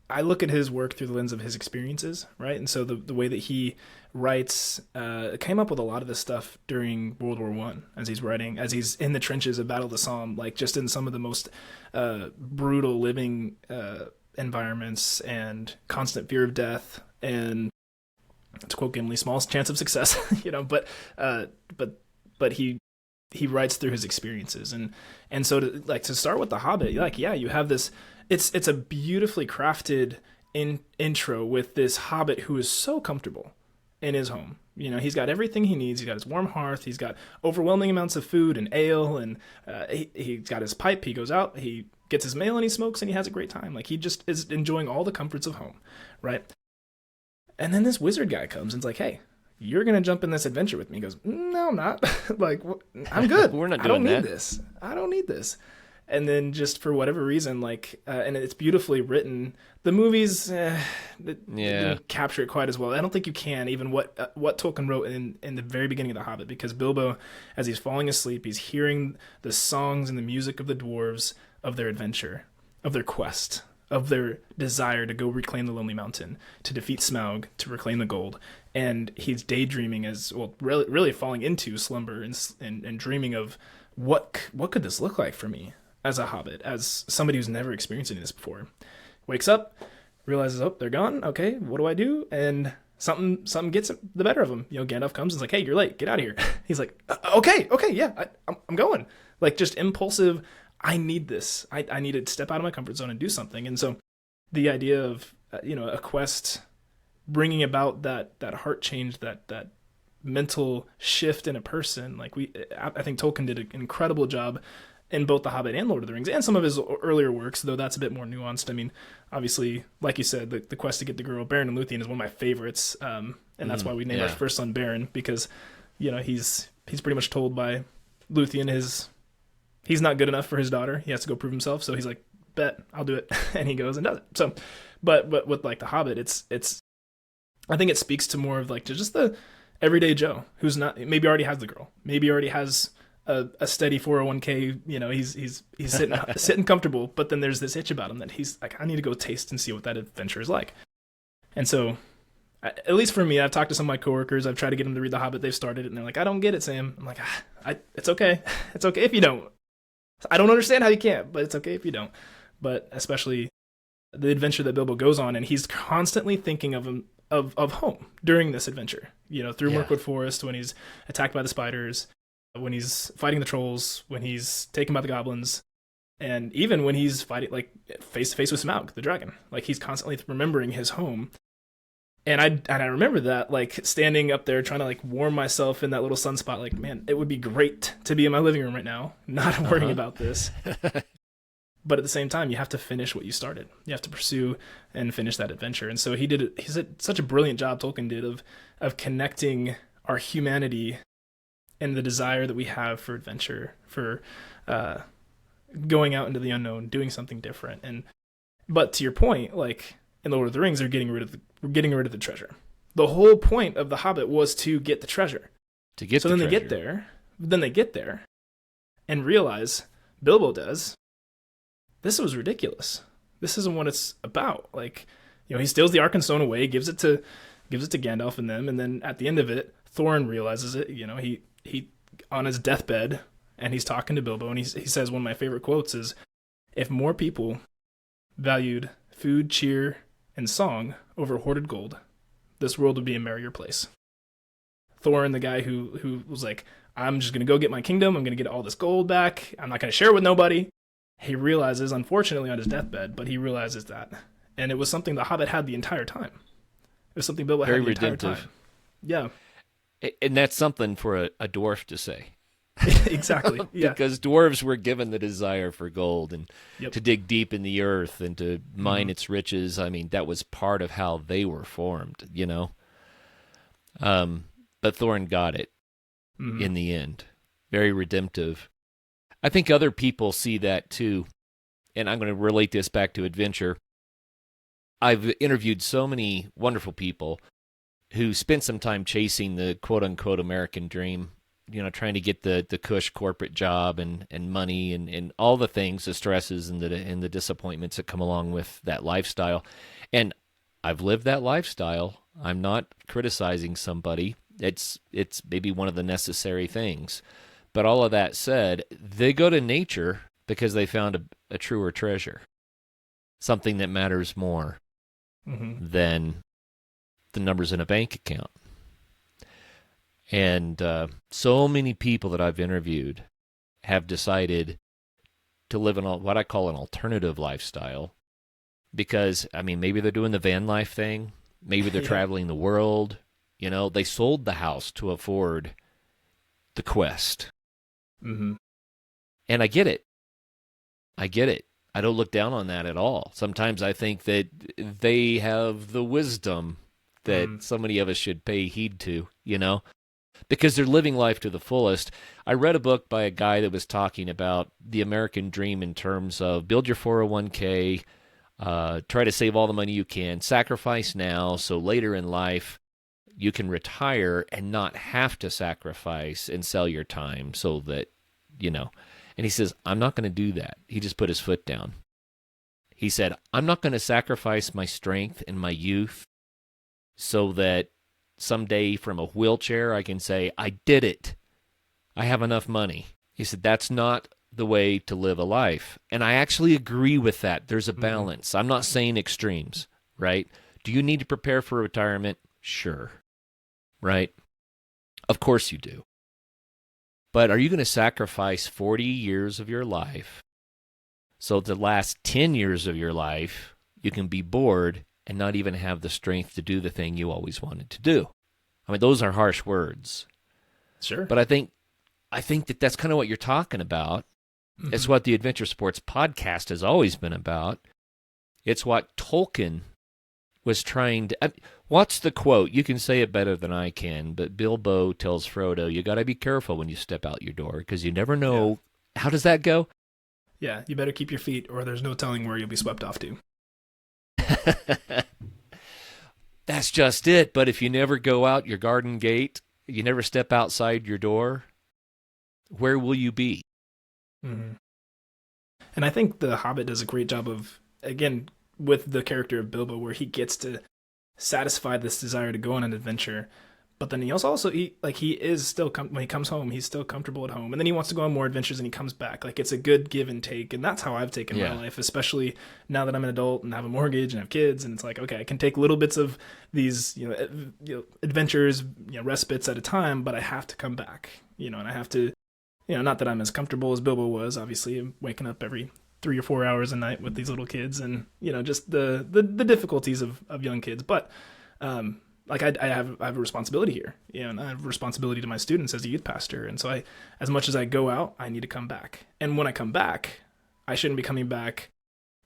I look at his work through the lens of his experiences, right? And so the way that he writes came up with a lot of this stuff during World War One, as he's in the trenches of Battle of the Somme, like just in some of the most brutal living environments and constant fear of death, and to quote Gimli, small chance of success, uh, but he writes through his experiences, and so to start with the Hobbit, like, yeah, you have this. It's a beautifully crafted intro with this Hobbit who is so comfortable in his home. He's got everything he needs. He's got his warm hearth. He's got overwhelming amounts of food and ale, and he's got his pipe. He goes out, he gets his mail, and he smokes, and he has a great time. Like, he just is enjoying all the comforts of home, right? And then this wizard guy comes and's like, "Hey, you're gonna jump in this adventure with me." He goes, "No, I'm not. Like, I'm good. We're not I don't doing need that. this. I don't need this." And then just for whatever reason, and it's beautifully written. The movies Yeah. didn't capture it quite as well. I don't think you can, even what Tolkien wrote in the very beginning of The Hobbit, because Bilbo, as he's falling asleep, he's hearing the songs and the music of the dwarves, of their adventure, of their quest, of their desire to go reclaim the Lonely Mountain, to defeat Smaug, to reclaim the gold. And he's daydreaming, as well, really falling into slumber, and dreaming of what could this look like for me as a hobbit, as somebody who's never experienced any of this before. Wakes up, realizes, oh, they're gone. Okay, what do I do? And something gets the better of him. Gandalf comes and's like, "Hey, you're late. Get out of here." He's like, "Okay, yeah, I'm going." Like, just impulsive. I need this. I need to step out of my comfort zone and do something. And so the idea of a quest bringing about that heart change, that mental shift in a person, like, I think Tolkien did an incredible job in both The Hobbit and Lord of the Rings, and some of his earlier works, though that's a bit more nuanced. I mean, obviously, like you said, the quest to get the girl, Beren and Luthien, is one of my favorites, and that's why we named our Yeah. first son Beren, because he's pretty much told by Luthien he's not good enough for his daughter. He has to go prove himself. So he's like, "Bet, I'll do it," and he goes and does it. So, but with like The Hobbit, it's I think it speaks to more of like just the everyday Joe who's not, maybe already has the girl, maybe already has a steady 401k. He's sitting comfortable, but then there's this itch about him that he's like, "I need to go taste and see what that adventure is like." And so, at least for me, I've talked to some of my coworkers. I've tried to get them to read The Hobbit. They've started it, and they're like, "I don't get it, Sam." I'm like, "It's okay. It's okay if you don't. I don't understand how you can't, but it's okay if you don't." But especially the adventure that Bilbo goes on, and he's constantly thinking of him of home during this adventure. Through Yeah. Mirkwood Forest, when he's attacked by the spiders, when he's fighting the trolls, when he's taken by the goblins, and even when he's fighting like face to face with Smaug, the dragon. Like, he's constantly remembering his home. And I remember that, like, standing up there trying to like warm myself in that little sunspot, like, man, it would be great to be in my living room right now, not worrying about this. But at the same time, you have to finish what you started. You have to pursue and finish that adventure. And so he did such a brilliant job, Tolkien did, of connecting our humanity and the desire that we have for adventure, for going out into the unknown, doing something different. But to your point, like in Lord of the Rings, we're getting rid of the treasure. The whole point of the Hobbit was to get the treasure. To get So the then treasure. they get there and realize, Bilbo does, this was ridiculous. This isn't what it's about. Like, he steals the Arkenstone away, gives it to Gandalf and them, and then at the end of it, Thorin realizes it. He on his deathbed, and he's talking to Bilbo, and he says one of my favorite quotes is, "If more people valued food, cheer, and song over hoarded gold, this world would be a merrier place." Thorin, the guy who was like, I'm just gonna go get my kingdom. I'm gonna get all this gold back. I'm not gonna share it with nobody. He realizes, unfortunately, on his deathbed, but he realizes that, and it was something the Hobbit had the entire time. It was something Bilbo Very had the entire redemptive. time. Yeah, And that's something for a dwarf to say. exactly. Yeah. Because dwarves were given the desire for gold and Yep. to dig deep in the earth and to mine its riches. I mean, that was part of how they were formed, you know. But Thorin got it in the end. Very redemptive. I think other people see that too. And I'm going to relate this back to adventure. I've interviewed so many wonderful people who spent some time chasing the quote-unquote American dream, you know, trying to get the cush corporate job and money and all the things, the stresses and the disappointments that come along with that lifestyle. And I've lived that lifestyle. I'm not criticizing somebody. It's maybe one of the necessary things. But all of that said, they go to nature because they found a truer treasure, something that matters more than the numbers in a bank account. And so many people that I've interviewed have decided to live in what I call an alternative lifestyle because, I mean, maybe they're doing the van life thing. Maybe they're traveling the world. You know, they sold the house to afford the quest. And I get it. I get it. I don't look down on that at all. Sometimes I think that they have the wisdom that so many of us should pay heed to, you know, because they're living life to the fullest. I read a book by a guy that was talking about the American dream in terms of build your 401k, try to save all the money you can, sacrifice now so later in life you can retire and not have to sacrifice and sell your time so that, you know. And he says, I'm not going to do that. He just put his foot down. He said, I'm not going to sacrifice my strength and my youth so that someday from a wheelchair I can say, I did it. I have enough money. He said, that's not the way to live a life. And I actually agree with that. There's a balance. I'm not saying extremes, right? Do you need to prepare for retirement? Sure. Right? Of course you do. But are you going to sacrifice 40 years of your life so the last 10 years of your life you can be bored and not even have the strength to do the thing you always wanted to do? I mean, those are harsh words. Sure. But I think that that's kind of what you're talking about. It's what the Adventure Sports podcast has always been about. It's what Tolkien was trying to... what's the quote? You can say it better than I can, but Bilbo tells Frodo, you got to be careful when you step out your door because you never know... Yeah. How does that go? Yeah, you better keep your feet or there's no telling where you'll be swept off to. That's just it. But if you never go out your garden gate, you never step outside your door, where will you be? And I think The Hobbit does a great job of, again, with the character of Bilbo, where he gets to satisfy this desire to go on an adventure, but then he he is still when he comes home, he's still comfortable at home, and then he wants to go on more adventures, and he comes back. Like, it's a good give and take, and that's how I've taken my life, especially now that I'm an adult and have a mortgage and have kids, and it's like, okay, I can take little bits of these adventures, respites at a time, but I have to come back, and I have to, not that I'm as comfortable as Bilbo was. Obviously, I'm waking up every 3 or 4 hours a night with these little kids, and just the difficulties of young kids, but like I have a responsibility here, and I have a responsibility to my students as a youth pastor. And so as much as I go out, I need to come back. And when I come back, I shouldn't be coming back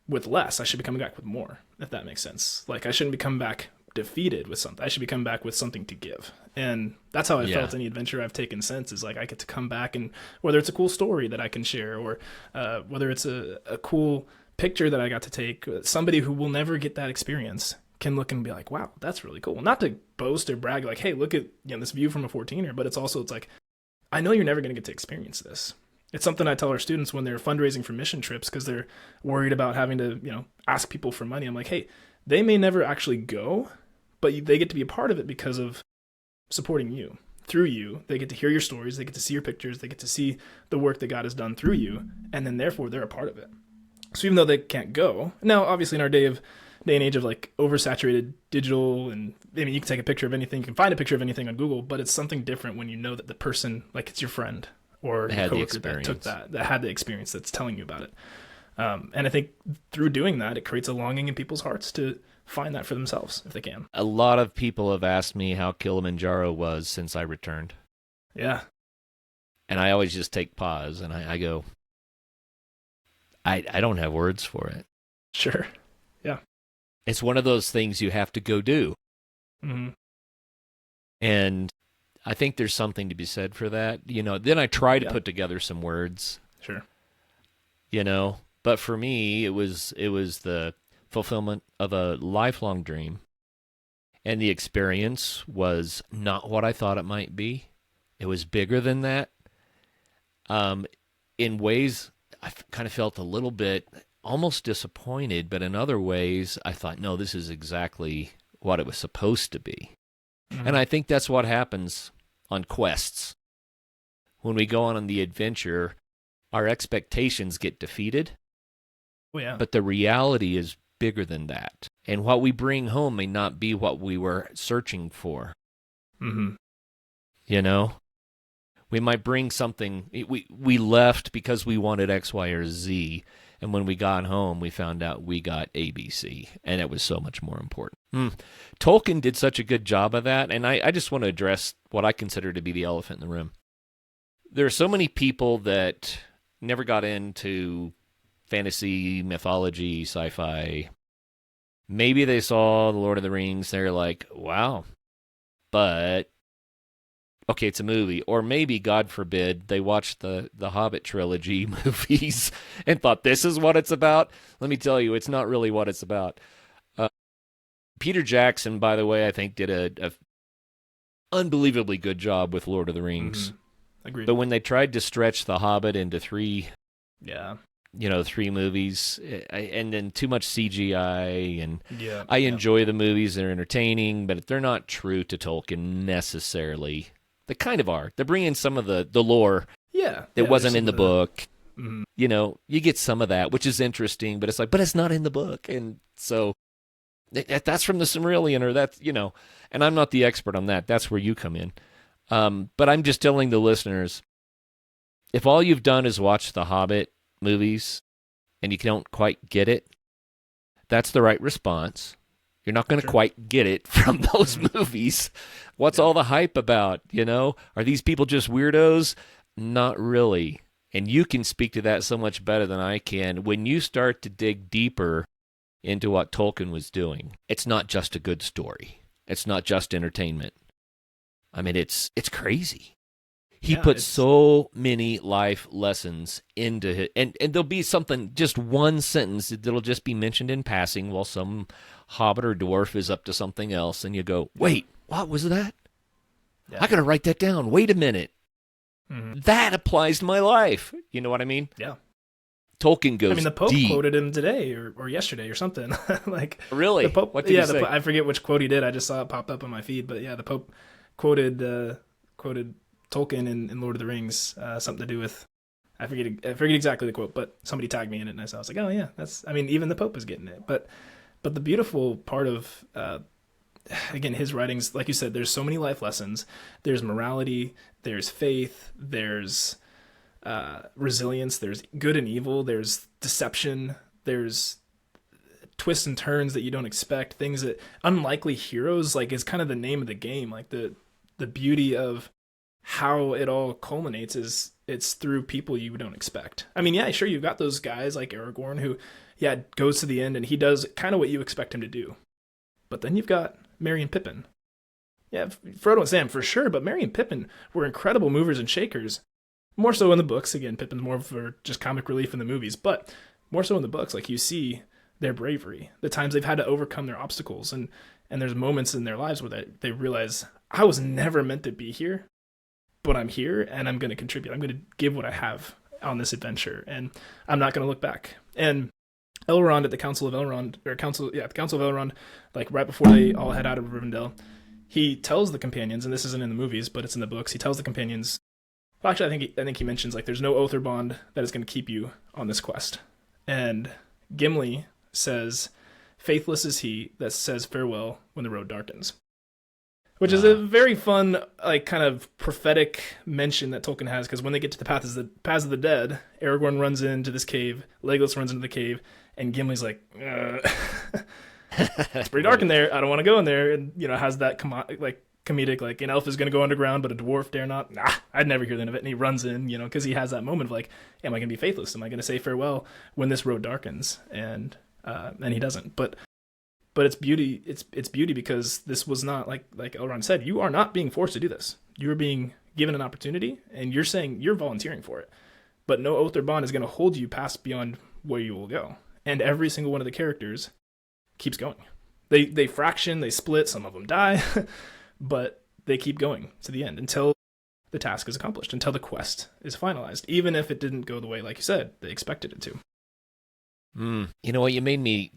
with less. I should be coming back with more, if that makes sense. Like, I shouldn't be coming back defeated with something. I should be coming back with something to give. And that's how I felt any adventure I've taken since, is like, I get to come back, and whether it's a cool story that I can share, or whether it's a cool picture that I got to take, somebody who will never get that experience can look and be like, wow, that's really cool. Not to boast or brag, like, hey, look at this view from a 14er, but it's like, I know you're never going to get to experience this. It's something I tell our students when they're fundraising for mission trips because they're worried about having to, ask people for money. I'm like, hey, they may never actually go, but they get to be a part of it because of supporting you. Through you, they get to hear your stories, they get to see your pictures, they get to see the work that God has done through you, and then therefore they're a part of it. So even though they can't go, now obviously in our day of day and age of like oversaturated digital, and I mean, you can take a picture of anything, you can find a picture of anything on Google, but it's something different when you know that the person, like it's your friend or your coworker that took that had the experience that's telling you about it. And I think through doing that, it creates a longing in people's hearts to find that for themselves if they can. A lot of people have asked me how Kilimanjaro was since I returned. Yeah. And I always just take pause and I go, I don't have words for it. Sure. Yeah. It's one of those things you have to go do. Mm-hmm. And I think there's something to be said for that. Then I try to put together some words. Sure. But for me, it was the fulfillment of a lifelong dream. And the experience was not what I thought it might be. It was bigger than that. In ways, I kind of felt a little bit almost disappointed, but in other ways, I thought, no, this is exactly what it was supposed to be. Mm-hmm. And I think that's what happens on quests. When we go on the adventure, our expectations get defeated. Oh, yeah. But the reality is bigger than that. And what we bring home may not be what we were searching for. Mm-hmm. We might bring something. We left because we wanted X, Y, or Z. And when we got home, we found out we got ABC. And it was so much more important. Tolkien did such a good job of that. And I just want to address what I consider to be the elephant in the room. There are so many people that never got into fantasy, mythology, sci-fi. Maybe they saw The Lord of the Rings. They're like, wow. But, okay, it's a movie. Or maybe, God forbid, they watched the Hobbit trilogy movies and thought, this is what it's about. Let me tell you, it's not really what it's about. Peter Jackson, by the way, I think did a unbelievably good job with Lord of the Rings. Mm-hmm. Agreed. But when they tried to stretch The Hobbit into three movies, and then too much CGI, and I enjoy the movies, they're entertaining, but they're not true to Tolkien necessarily. They kind of are. They're bringing some of the lore that wasn't in the book. Mm-hmm. You get some of that, which is interesting, but it's not in the book. And so that's from the Silmarillion, or that's, and I'm not the expert on that. That's where you come in. But I'm just telling the listeners, if all you've done is watch the Hobbit movies and you don't quite get it, that's the right response. You're not going to quite get it from those movies. What's all the hype about? Are these people just weirdos? Not really. And you can speak to that so much better than I can. When you start to dig deeper into what Tolkien was doing, it's not just a good story. It's not just entertainment. I mean, it's crazy. He put so many life lessons into it. And there'll be something, just one sentence that'll just be mentioned in passing while some hobbit or dwarf is up to something else. And you go, wait, what was that? Yeah. I got to write that down. Wait a minute. Mm-hmm. That applies to my life. You know what I mean? Yeah. Tolkien goes the Pope deep. quoted him today or yesterday or something. Really? The Pope, what did he say? I forget which quote he did. I just saw it pop up on my feed. But yeah, the Pope quoted Tolkien in Lord of the Rings, something to do with, I forget exactly the quote, but somebody tagged me in it, and I was like, oh yeah, even the Pope is getting it. But the beautiful part of, again, his writings, like you said, there's so many life lessons. There's morality, there's faith, there's resilience, there's good and evil, there's deception, there's twists and turns that you don't expect, things that unlikely heroes, like, is kind of the name of the game. Like the beauty of how it all culminates is it's through people you don't expect. I mean, yeah, sure, you've got those guys like Aragorn who, goes to the end and he does kind of what you expect him to do. But then you've got Merry and Pippin. Yeah, Frodo and Sam for sure, but Merry and Pippin were incredible movers and shakers. More so in the books. Again, Pippin's more for just comic relief in the movies, but more so in the books. Like, you see their bravery, the times they've had to overcome their obstacles, and there's moments in their lives where they realize, I was never meant to be here, but I'm here and I'm going to contribute. I'm going to give what I have on this adventure, and I'm not going to look back. And Elrond at the Council of Elrond, like right before they all head out of Rivendell, he tells the companions, and this isn't in the movies, but it's in the books. He tells the companions, well, actually, I think he mentions, like, there's no oath or bond that is going to keep you on this quest. And Gimli says, Faithless is he that says farewell when the road darkens. Which is a very fun, like, kind of prophetic mention that Tolkien has, because when they get to the paths of the dead, Aragorn runs into this cave, Legolas runs into the cave, and Gimli's like, it's pretty dark in there, I don't want to go in there, and, has that comedic, like, an elf is going to go underground, but a dwarf dare not. Nah, I'd never hear the end of it, and he runs in, because he has that moment of, like, am I going to be faithless? Am I going to say farewell when this road darkens? And he doesn't, but it's beauty. It's beauty because this was not like Elrond said. You are not being forced to do this. You are being given an opportunity, and you're saying you're volunteering for it. But no oath or bond is going to hold you past beyond where you will go. And every single one of the characters keeps going. They fraction, they split. Some of them die, but they keep going to the end until the task is accomplished, until the quest is finalized. Even if it didn't go the way, like you said, they expected it to. You know what? You made me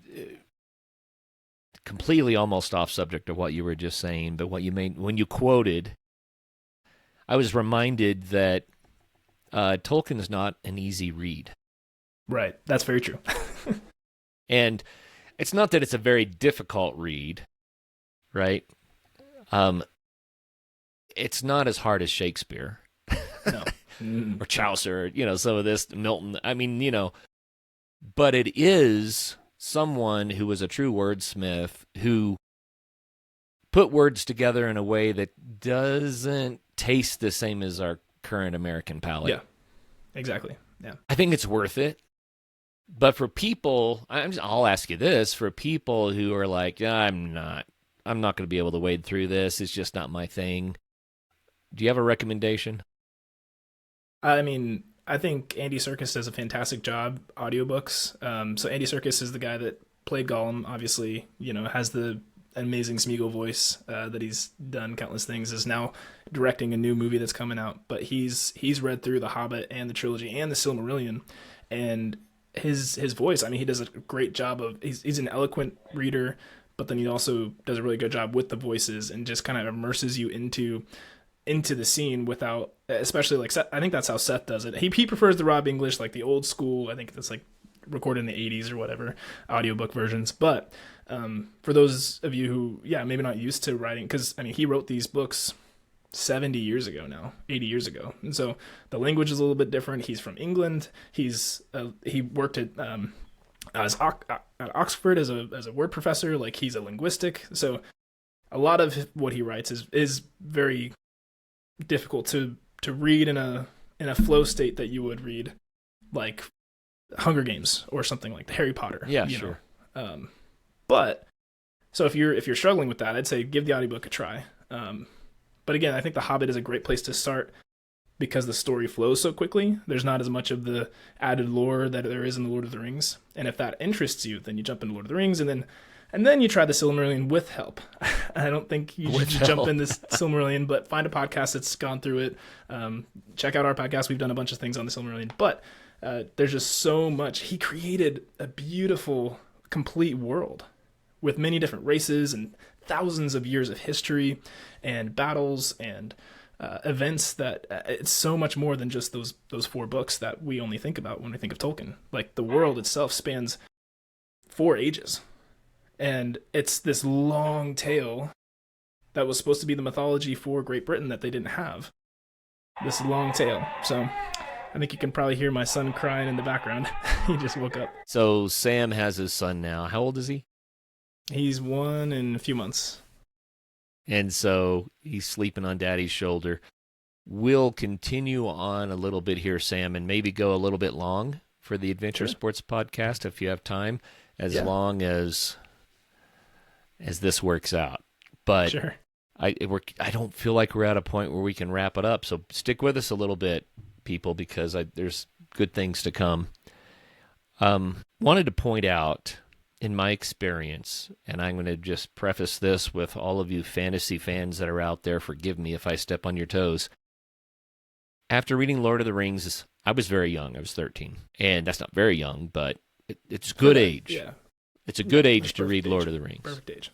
completely almost off subject of what you were just saying, but what you made when you quoted, I was reminded that Tolkien is not an easy read. Right. That's very true. And it's not that it's a very difficult read, right? It's not as hard as Shakespeare. No. Or Chaucer, some of this, Milton. I mean, but it is someone who was a true wordsmith who put words together in a way that doesn't taste the same as our current American palate. Yeah, exactly. Yeah, I think it's worth it. But for people, I'll ask you this: for people who are like, I'm not going to be able to wade through this. It's just not my thing. Do you have a recommendation? I mean, I think Andy Serkis does a fantastic job audiobooks. So Andy Serkis is the guy that played Gollum, obviously, has the amazing Smeagol voice that he's done countless things, is now directing a new movie that's coming out. But he's read through The Hobbit and the trilogy and the Silmarillion, and his voice, I mean, he does a great job of, he's an eloquent reader, but then he also does a really good job with the voices and just kind of immerses you into the scene without, especially like Seth, I think that's how Seth does it. He prefers the Rob English, like the old school, I think that's like recorded in the 80s or whatever, audiobook versions. But for those of you who, maybe not used to writing, because I mean, he wrote these books 70 years ago now, 80 years ago. And so the language is a little bit different. He's from England. He worked at Oxford as a word professor. Like, he's a linguistic. So a lot of what he writes is very difficult to read in a flow state that you would read like Hunger Games or something like Harry Potter. Yeah, sure. But so if you're struggling with that, I'd say give the audiobook a try. But again, I think The Hobbit is a great place to start because the story flows so quickly. There's not as much of the added lore that there is in The Lord of the Rings. And if that interests you, then you jump into Lord of the Rings, and then you try the Silmarillion with help. I don't think you should jump in this Silmarillion, but find a podcast that's gone through it. Check out our podcast. We've done a bunch of things on the Silmarillion. But there's just so much. He created a beautiful, complete world with many different races and thousands of years of history and battles and events that it's so much more than just those 4 books that we only think about when we think of Tolkien. Like, the world itself spans 4 ages. And it's this long tale that was supposed to be the mythology for Great Britain that they didn't have. This long tale. So I think you can probably hear my son crying in the background. He just woke up. So Sam has his son now. How old is he? He's 1 in a few months. And so he's sleeping on Daddy's shoulder. We'll continue on a little bit here, Sam, and maybe go a little bit long for the Adventure Sports Podcast if you have time, as long as this works out. But sure. I don't feel like we're at a point where we can wrap it up. So stick with us a little bit, people, because there's good things to come. Wanted to point out, in my experience, and I'm going to just preface this with all of you fantasy fans that are out there, forgive me if I step on your toes. After reading Lord of the Rings, I was very young. I was 13. And that's not very young, but it's good age. Yeah. It's a good age to read Lord of the Rings. Perfect age.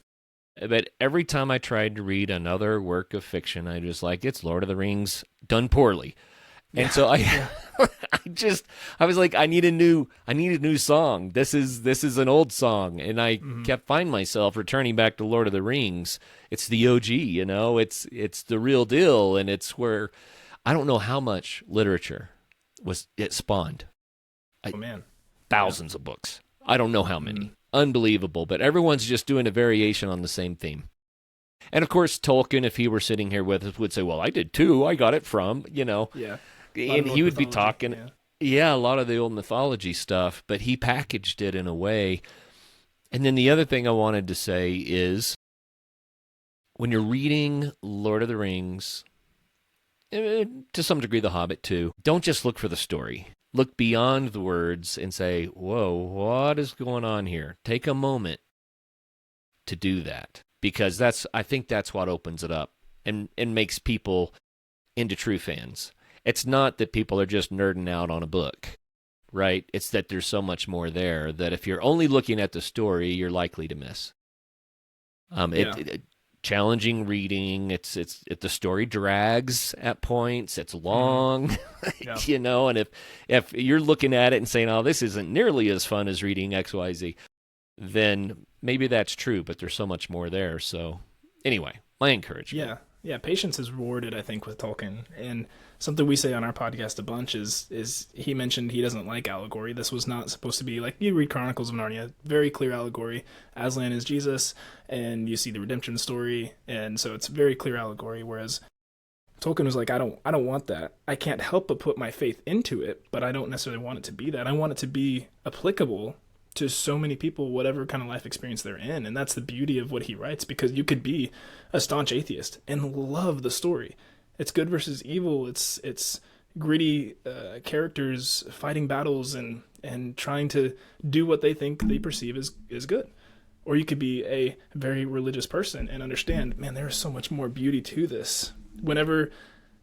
But every time I tried to read another work of fiction, I was like, it's Lord of the Rings done poorly. And so Yeah. I was like, I need a new song. This is an old song. And I Hmm. kept finding myself returning back to Lord of the Rings. It's the OG, it's the real deal. And it's where I don't know how much literature it spawned. Oh man. Yeah. Thousands of books. I don't know how Hmm. many. Unbelievable. But everyone's just doing a variation on the same theme. And of course, Tolkien, if he were sitting here with us, would say, well, I did too. I got it from, Yeah. A lot of and Norse he would be mythology. talking, Yeah. yeah, a lot of the old mythology stuff, but he packaged it in a way. And then the other thing I wanted to say is when you're reading Lord of the Rings, to some degree, The Hobbit too, don't just look for the story. Look beyond the words and say, whoa, what is going on here? Take a moment to do that because I think that's what opens it up and makes people into true fans. It's not that people are just nerding out on a book, right? It's that there's so much more there that if you're only looking at the story, you're likely to miss. Yeah. Challenging reading. The story drags at points. It's Hmm. long, Yeah. And if you're looking at it and saying, "Oh, this isn't nearly as fun as reading XYZ," then maybe that's true. But there's so much more there. So anyway, my encouragement. Yeah, yeah. Patience is rewarded, I think, with Tolkien, and something we say on our podcast a bunch is he mentioned he doesn't like allegory. This was not supposed to be like you read Chronicles of Narnia, very clear allegory. Aslan is Jesus, and you see the redemption story, and so it's very clear allegory. Whereas Tolkien was like, I don't want that. I can't help but put my faith into it, but I don't necessarily want it to be that. I want it to be applicable to so many people, whatever kind of life experience they're in. And that's the beauty of what he writes, because you could be a staunch atheist and love the story. It's good versus evil. It's gritty characters fighting battles and trying to do what they think they perceive is good. Or you could be a very religious person and understand, man, there is so much more beauty to this. Whenever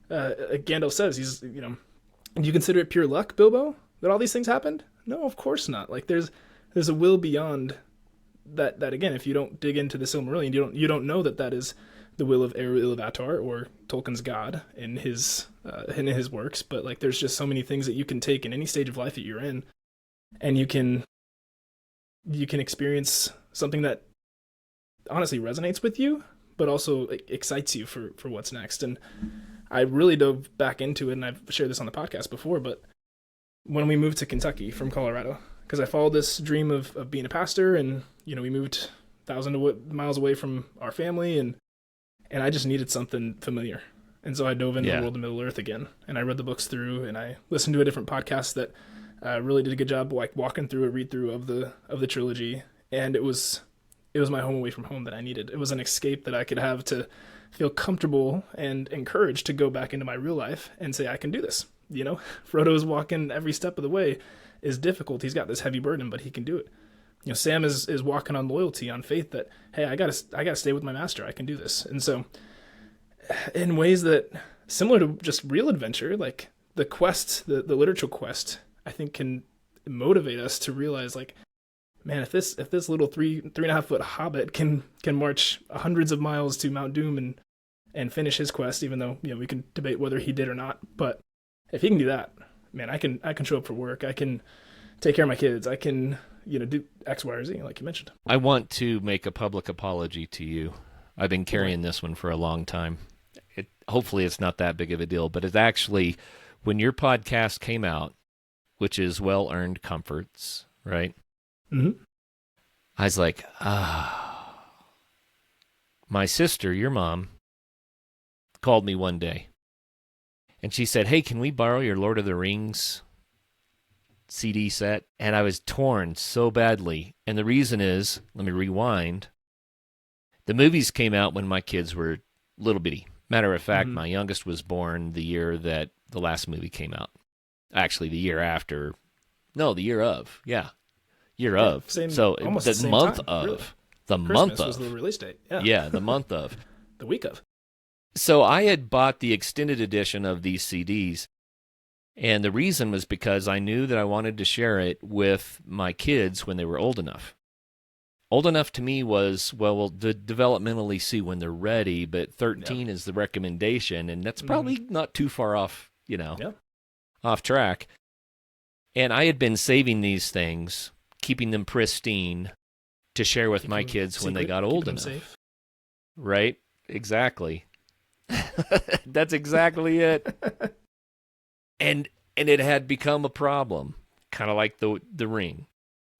Gandalf says, do you consider it pure luck, Bilbo, that all these things happened? No, of course not. Like there's a will beyond that again, if you don't dig into the Silmarillion, you don't know that is the will of Eru Ilúvatar or Tolkien's God in his works. But like, there's just so many things that you can take in any stage of life that you're in, and you can experience something that honestly resonates with you, but also excites you for what's next. And I really dove back into it, and I've shared this on the podcast before, but when we moved to Kentucky from Colorado, because I followed this dream of being a pastor, and we moved 1,000 miles away from our family, and I just needed something familiar. And so I dove into the Yeah. world of Middle Earth again, and I read the books through, and I listened to a different podcast that really did a good job, like walking through a read through of the trilogy, and it was my home away from home that I needed. It was an escape that I could have to feel comfortable and encouraged to go back into my real life and say, I can do this. Frodo's walking every step of the way is difficult. He's got this heavy burden, but he can do it. Sam is walking on loyalty, on faith that, hey, I gotta stay with my master. I can do this. And so in ways that similar to just real adventure, like the quest, the literature quest, I think can motivate us to realize, like, man, if this little 3.5 foot hobbit can march hundreds of miles to Mount Doom and finish his quest, even though we can debate whether he did or not, but if he can do that, man, I can show up for work. I can take care of my kids. I can do X, Y, or Z, like you mentioned. I want to make a public apology to you. I've been carrying this one for a long time. Hopefully it's not that big of a deal, but it's actually, when your podcast came out, which is Well-Earned Comforts, right? Mm-hmm. I was like, my sister, your mom, called me one day, and she said, hey, can we borrow your Lord of the Rings CD set? And I was torn so badly. And the reason is, let me rewind. The movies came out when my kids were little bitty. Matter of fact, my youngest was born the year that the last movie came out. Actually, the year after. No, the year of. Yeah. Year of. Same, so almost the the same month time, of. really. The Christmas month was of. the release date. Yeah. Yeah, the month of. The week of. So I had bought the extended edition of these CDs. And the reason was because I knew that I wanted to share it with my kids when they were old enough. Old enough to me was, we'll developmentally see when they're ready, but 13 is the recommendation, and that's probably not too far off, Yeah. off track. And I had been saving these things, keeping them pristine to share with Keep my them kids when they secret, got keep old them enough. safe. Right? Exactly. That's exactly it. And it had become a problem, kind of like the ring.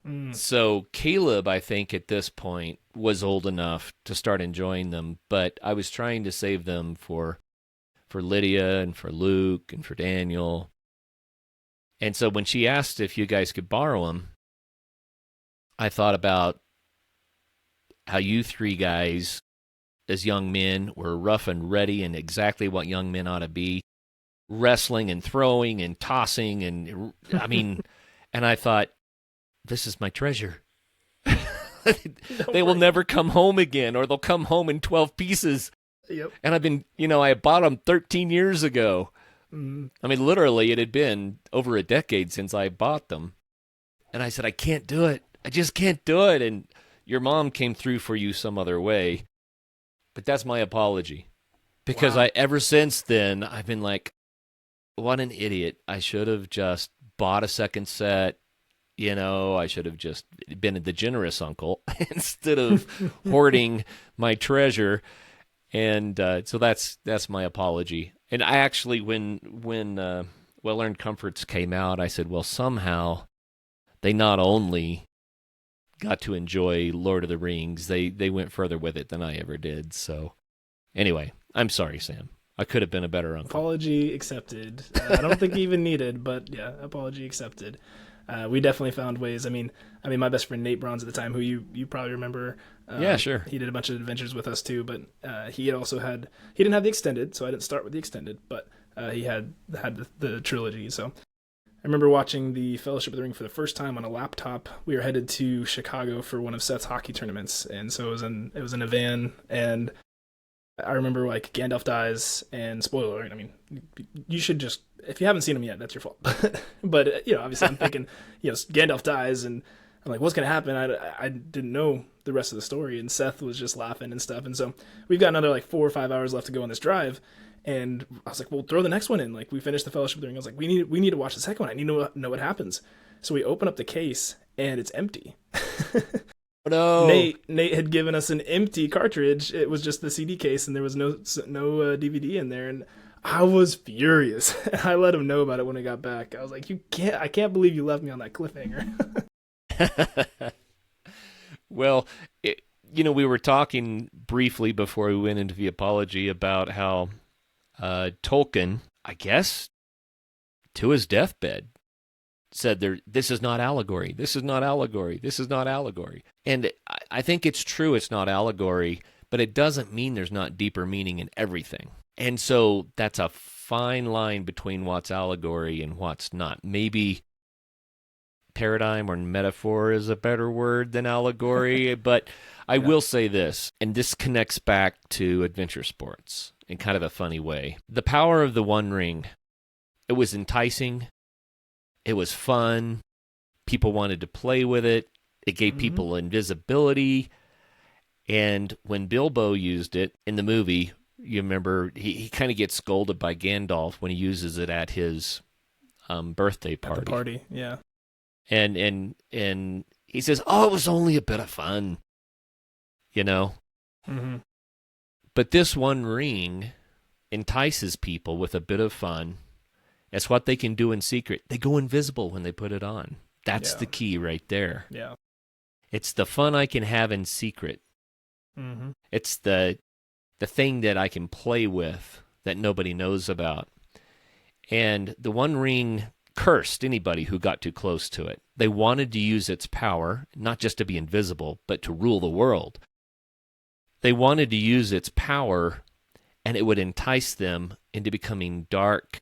Mm. So Caleb, I think at this point was old enough to start enjoying them, but I was trying to save them for Lydia and for Luke and for Daniel. And so when she asked if you guys could borrow them, I thought about how you three guys as young men were rough and ready and exactly what young men ought to be, wrestling and throwing and tossing and I mean, and I thought, this is my treasure. They will never come home again, or they'll come home in 12 pieces. Yep. And I've been, I bought them 13 years ago. Mm. I mean, literally, it had been over a decade since I bought them. And I said, I can't do it. I just can't do it. And your mom came through for you some other way. But that's my apology. Because Wow. ever since then, I've been like, what an idiot. I should have just bought a second set. I should have just been the generous uncle instead of hoarding my treasure. And so that's my apology. And I actually, when Well-Earned Comforts came out, I said, well, somehow they not only got to enjoy Lord of the Rings, they went further with it than I ever did. So anyway, I'm sorry, Sam. I could have been a better uncle. Apology accepted. I don't think even needed, but yeah, apology accepted. We definitely found ways. I mean, my best friend Nate Bronze at the time, who you probably remember. Yeah, sure. He did a bunch of adventures with us too, but he didn't have the extended, so I didn't start with the extended, but he had the trilogy. So I remember watching the Fellowship of the Ring for the first time on a laptop. We were headed to Chicago for one of Seth's hockey tournaments, and so it was in a van, and I remember like Gandalf dies, and spoiler alert. I mean, you should just, if you haven't seen him yet, that's your fault. But obviously, I'm thinking, Gandalf dies, and I'm like, what's gonna happen? I didn't know the rest of the story, and Seth was just laughing and stuff, and so we've got another like 4 or 5 hours left to go on this drive, and I was like, well, throw the next one in. Like, we finished the Fellowship of the Ring. I was like, we need to watch the second one. I need to know what happens. So we open up the case, and it's empty. No. Nate had given us an empty cartridge. It was just the CD case, and there was no DVD in there. And I was furious. I let him know about it when I got back. I was like, I can't believe you left me on that cliffhanger. Well, we were talking briefly before we went into the apology about how Tolkien, I guess, to his deathbed, said this is not allegory. This is not allegory. This is not allegory. And I think it's true it's not allegory, but it doesn't mean there's not deeper meaning in everything. And so that's a fine line between what's allegory and what's not. Maybe paradigm or metaphor is a better word than allegory, but I will say this, and this connects back to adventure sports in kind of a funny way. The power of the One Ring, it was enticing. It was fun. People wanted to play with it. It gave people invisibility. And when Bilbo used it in the movie, you remember he kind of gets scolded by Gandalf when he uses it at his birthday party. At the party, yeah. And he says, "Oh, it was only a bit of fun," Mm-hmm. But this One Ring entices people with a bit of fun. It's what they can do in secret. They go invisible when they put it on. That's the key right there. Yeah. It's the fun I can have in secret. Mm-hmm. It's the thing that I can play with that nobody knows about. And the One Ring cursed anybody who got too close to it. They wanted to use its power, not just to be invisible, but to rule the world. They wanted to use its power, and it would entice them into becoming dark,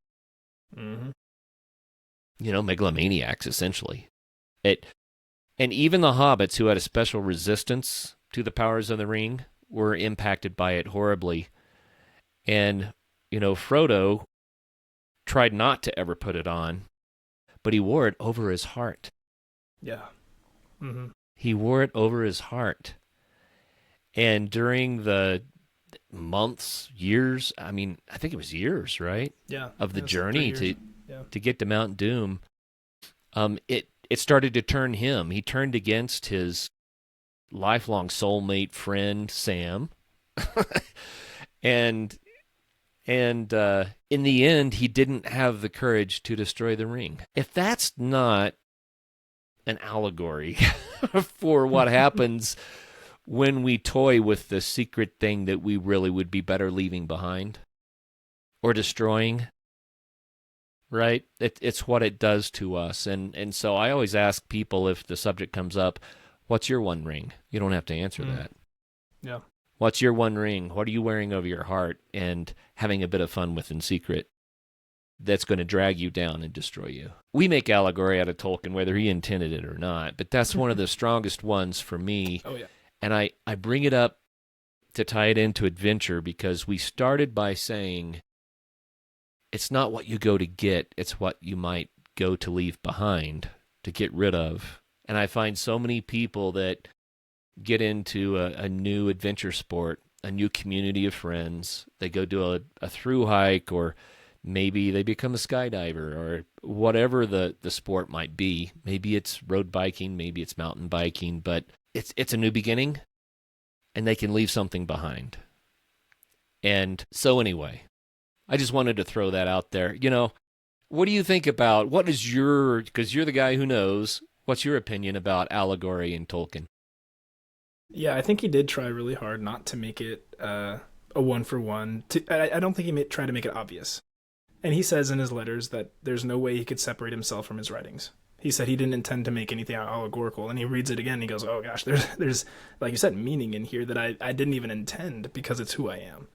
megalomaniacs, essentially. And even the hobbits who had a special resistance to the powers of the ring were impacted by it horribly. And, Frodo tried not to ever put it on, but he wore it over his heart. Yeah. Mm-hmm. He wore it over his heart. And during the months, years, I think it was years, right? Yeah. Of the journey Yeah. to get to Mount Doom, it started to turn him. He turned against his lifelong soulmate friend Sam, and in the end, he didn't have the courage to destroy the ring. If that's not an allegory for what happens when we toy with the secret thing that we really would be better leaving behind or destroying, right? It's what it does to us. And so I always ask people, if the subject comes up, what's your one ring? You don't have to answer that. Yeah. What's your one ring? What are you wearing over your heart and having a bit of fun with in secret that's going to drag you down and destroy you? We make allegory out of Tolkien, whether he intended it or not, but that's one of the strongest ones for me. Oh, yeah. And I bring it up to tie it into adventure because we started by saying it's not what you go to get, it's what you might go to leave behind, to get rid of. And I find so many people that get into a new adventure sport, a new community of friends. They go do a thru hike, or maybe they become a skydiver, or whatever the sport might be. Maybe it's road biking, maybe it's mountain biking, but it's a new beginning, and they can leave something behind. And so anyway, I just wanted to throw that out there. What do you think about, because you're the guy who knows, what's your opinion about allegory in Tolkien? Yeah, I think he did try really hard not to make it a one-for-one. I don't think he tried to make it obvious. And he says in his letters that there's no way he could separate himself from his writings. He said he didn't intend to make anything allegorical, and he reads it again and he goes, oh gosh, there's like you said, meaning in here that I didn't even intend, because it's who I am.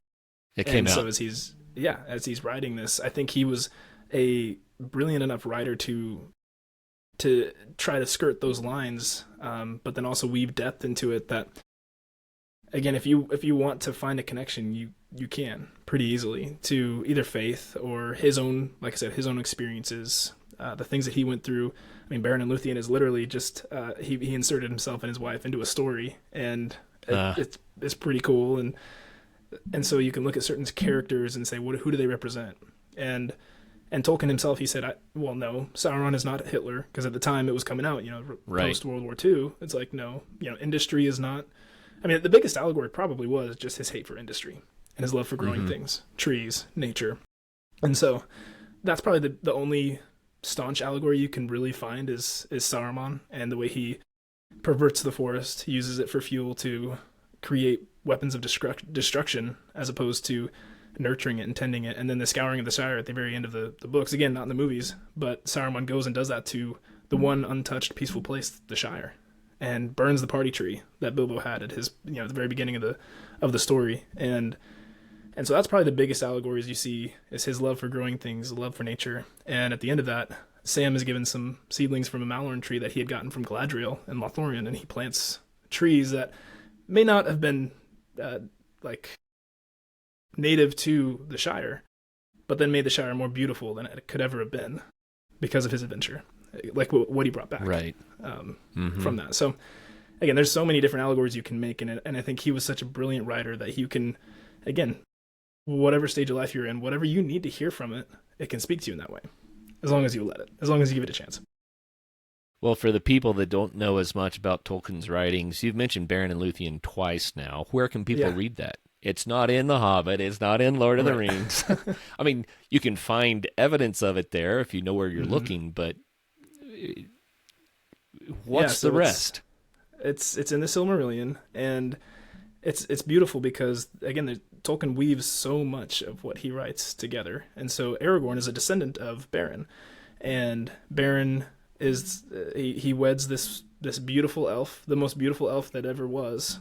It came out. So as he's writing this, I think he was a brilliant enough writer to try to skirt those lines, but then also weave depth into it that, again, if you want to find a connection, you can pretty easily to either faith or his own, like I said, his own experiences, the things that he went through. I mean, Beren and Luthien is literally just, he inserted himself and his wife into a story, and it's pretty cool. And so you can look at certain characters and say, who do they represent? And Tolkien himself, he said, well, no, Sauron is not Hitler, because at the time it was coming out, right. Post World War II. It's like, no, industry is not. I mean, the biggest allegory probably was just his hate for industry and his love for growing things, trees, nature. And so that's probably the only staunch allegory you can really find is Saruman, and the way he perverts the forest, uses it for fuel to create weapons of destruction, as opposed to nurturing it and tending it. And then the scouring of the Shire at the very end of the books, again, not in the movies, but Saruman goes and does that to the one untouched, peaceful place, the Shire, and burns the party tree that Bilbo had at his, the very beginning of the story. And so that's probably the biggest allegories you see, is his love for growing things, love for nature. And at the end of that, Sam is given some seedlings from a Malorn tree that he had gotten from Galadriel and Lothlorien, and he plants trees that may not have been native to the Shire, but then made the Shire more beautiful than it could ever have been because of his adventure, like what he brought back, right, from that. So again, there's so many different allegories you can make, and I think he was such a brilliant writer that you can, again, whatever stage of life you're in, whatever you need to hear from it, it can speak to you in that way, as long as you let it, as long as you give it a chance. Well, for the people that don't know as much about Tolkien's writings, you've mentioned Beren and Luthien twice now. Where can people read that? It's not in The Hobbit. It's not in Lord of the Rings. I mean, you can find evidence of it there if you know where you're looking, but what's the rest? It's in the Silmarillion, and it's beautiful because, again, Tolkien weaves so much of what he writes together. And so Aragorn is a descendant of Beren, and Beren is he weds this beautiful elf, the most beautiful elf that ever was,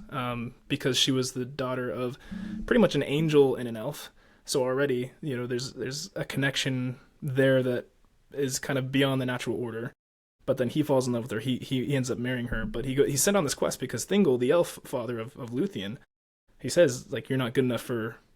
because she was the daughter of pretty much an angel and an elf. So already, there's a connection there that is kind of beyond the natural order. But then he falls in love with her. He ends up marrying her. But he's sent on this quest because Thingol, the elf father of Luthien, he says, like, you're not good enough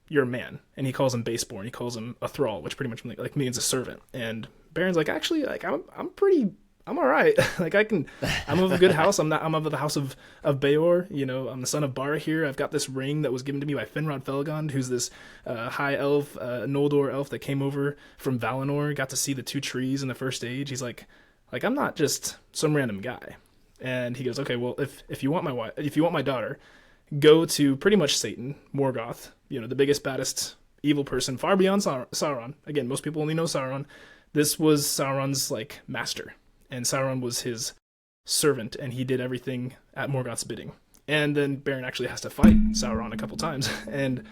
you're a man. And he calls him baseborn. He calls him a thrall, which pretty much means a servant. And Beren's like, actually, like, I'm pretty I'm all right. Like I'm of a good house. I'm of the house of Beor. You know, I'm the son of Barahir. I've got this ring that was given to me by Finrod Felagund, who's this high elf, Noldor elf that came over from Valinor. Got to see the two trees in the First Age. He's like I'm not just some random guy. And he goes, okay, well, if you want my wife, if you want my daughter, go to pretty much Satan, Morgoth. You know, the biggest, baddest evil person, far beyond Sauron. Again, most people only know Sauron. This was Sauron's like master, and Sauron was his servant, and he did everything at Morgoth's bidding. And then Beren actually has to fight Sauron a couple times, and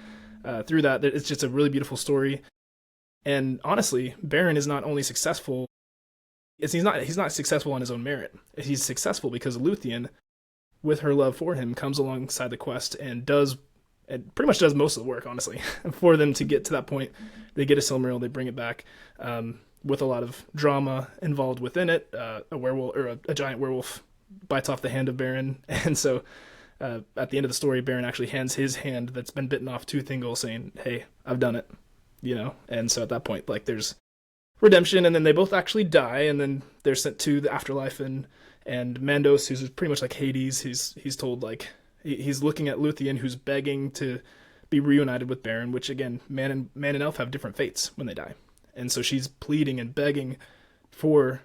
through that, it's just a really beautiful story. And honestly, Beren is not only successful; he's not successful on his own merit. He's successful because Luthien, with her love for him, comes alongside the quest and pretty much does most of the work, honestly, for them to get to that point. They get a Silmaril, they bring it back. With a lot of drama involved within it. A werewolf or a giant werewolf bites off the hand of Beren, and so at the end of the story, Beren actually hands his hand that's been bitten off to Thingol, saying, "Hey, I've done it," you know. And so at that point, like there's redemption, and then they both actually die, and then they're sent to the afterlife, and Mandos, who's pretty much like Hades, he's told like he's looking at Luthien, who's begging to be reunited with Beren, which again, man and elf have different fates when they die. And so she's pleading and begging to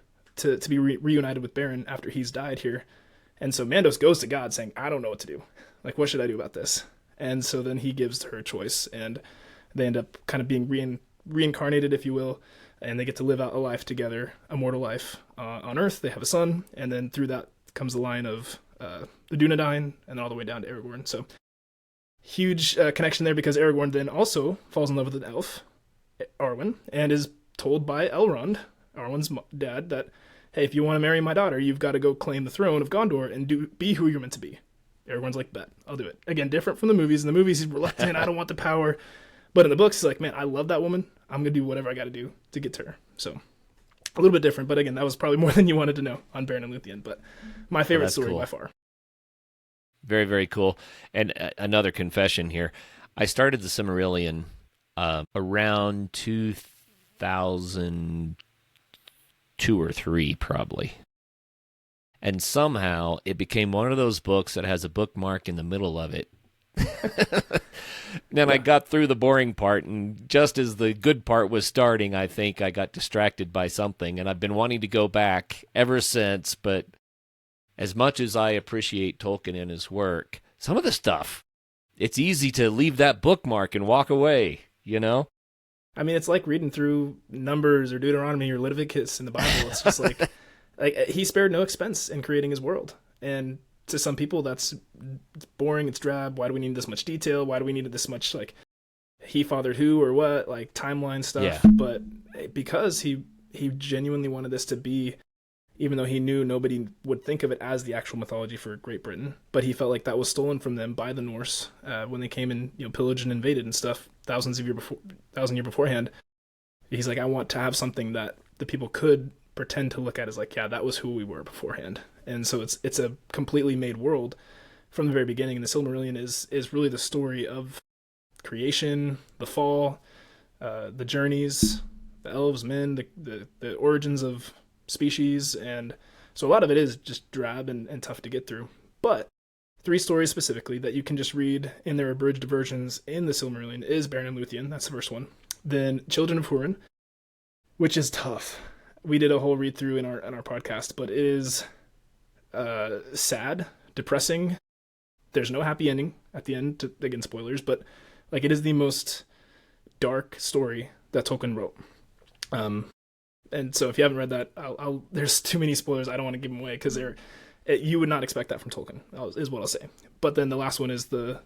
be reunited with Beren after he's died here. And so Mandos goes to God saying, I don't know what to do. Like, what should I do about this? And so then he gives her a choice, and they end up kind of being reincarnated, if you will, and they get to live out a life together, a mortal life on Earth. They have a son, and then through that comes the line of the Dunedain, and then all the way down to Aragorn. So huge connection there, because Aragorn then also falls in love with an elf, Arwen, and is told by Elrond, Arwen's dad, that, hey, if you want to marry my daughter, you've got to go claim the throne of Gondor and be who you're meant to be. Aragorn's like, bet, I'll do it. Again, different from the movies. In the movies, he's reluctant, I don't want the power. But in the books, he's like, man, I love that woman. I'm going to do whatever I got to do to get to her. So a little bit different, but again, that was probably more than you wanted to know on Beren and Luthien, but my favorite story cool. by far. Very, very cool. And another confession here. I started the Silmarillion around 2002 or 3, probably. And somehow it became one of those books that has a bookmark in the middle of it. Then I got through the boring part, and just as the good part was starting, I think I got distracted by something, and I've been wanting to go back ever since. But as much as I appreciate Tolkien and his work, some of the stuff, it's easy to leave that bookmark and walk away, you know? I mean, it's like reading through Numbers or Deuteronomy or Leviticus in the Bible. It's just like he spared no expense in creating his world. And to some people, it's boring, it's drab. Why do we need this much detail? Why do we need this much, like, he fathered who or what, like, timeline stuff? Yeah. But because he genuinely wanted this to be, even though he knew nobody would think of it as the actual mythology for Great Britain, but he felt like that was stolen from them by the Norse when they came and pillaged and invaded and stuff thousand years beforehand. He's like, I want to have something that the people could pretend to look at as like, yeah, that was who we were beforehand. And so it's a completely made world from the very beginning. And the Silmarillion is really the story of creation, the fall, the journeys, the elves, men, the origins of species. And so a lot of it is just drab and tough to get through. But 3 stories specifically that you can just read in their abridged versions in the Silmarillion is Beren and Luthien. That's the first one. Then Children of Húrin, which is tough. We did a whole read through in our podcast, but it is sad, depressing. There's no happy ending at the end. Again, spoilers, but like it is the most dark story that Tolkien wrote. And so if you haven't read that, there's too many spoilers. I don't want to give them away because you would not expect that from Tolkien, is what I'll say. But then the last one is the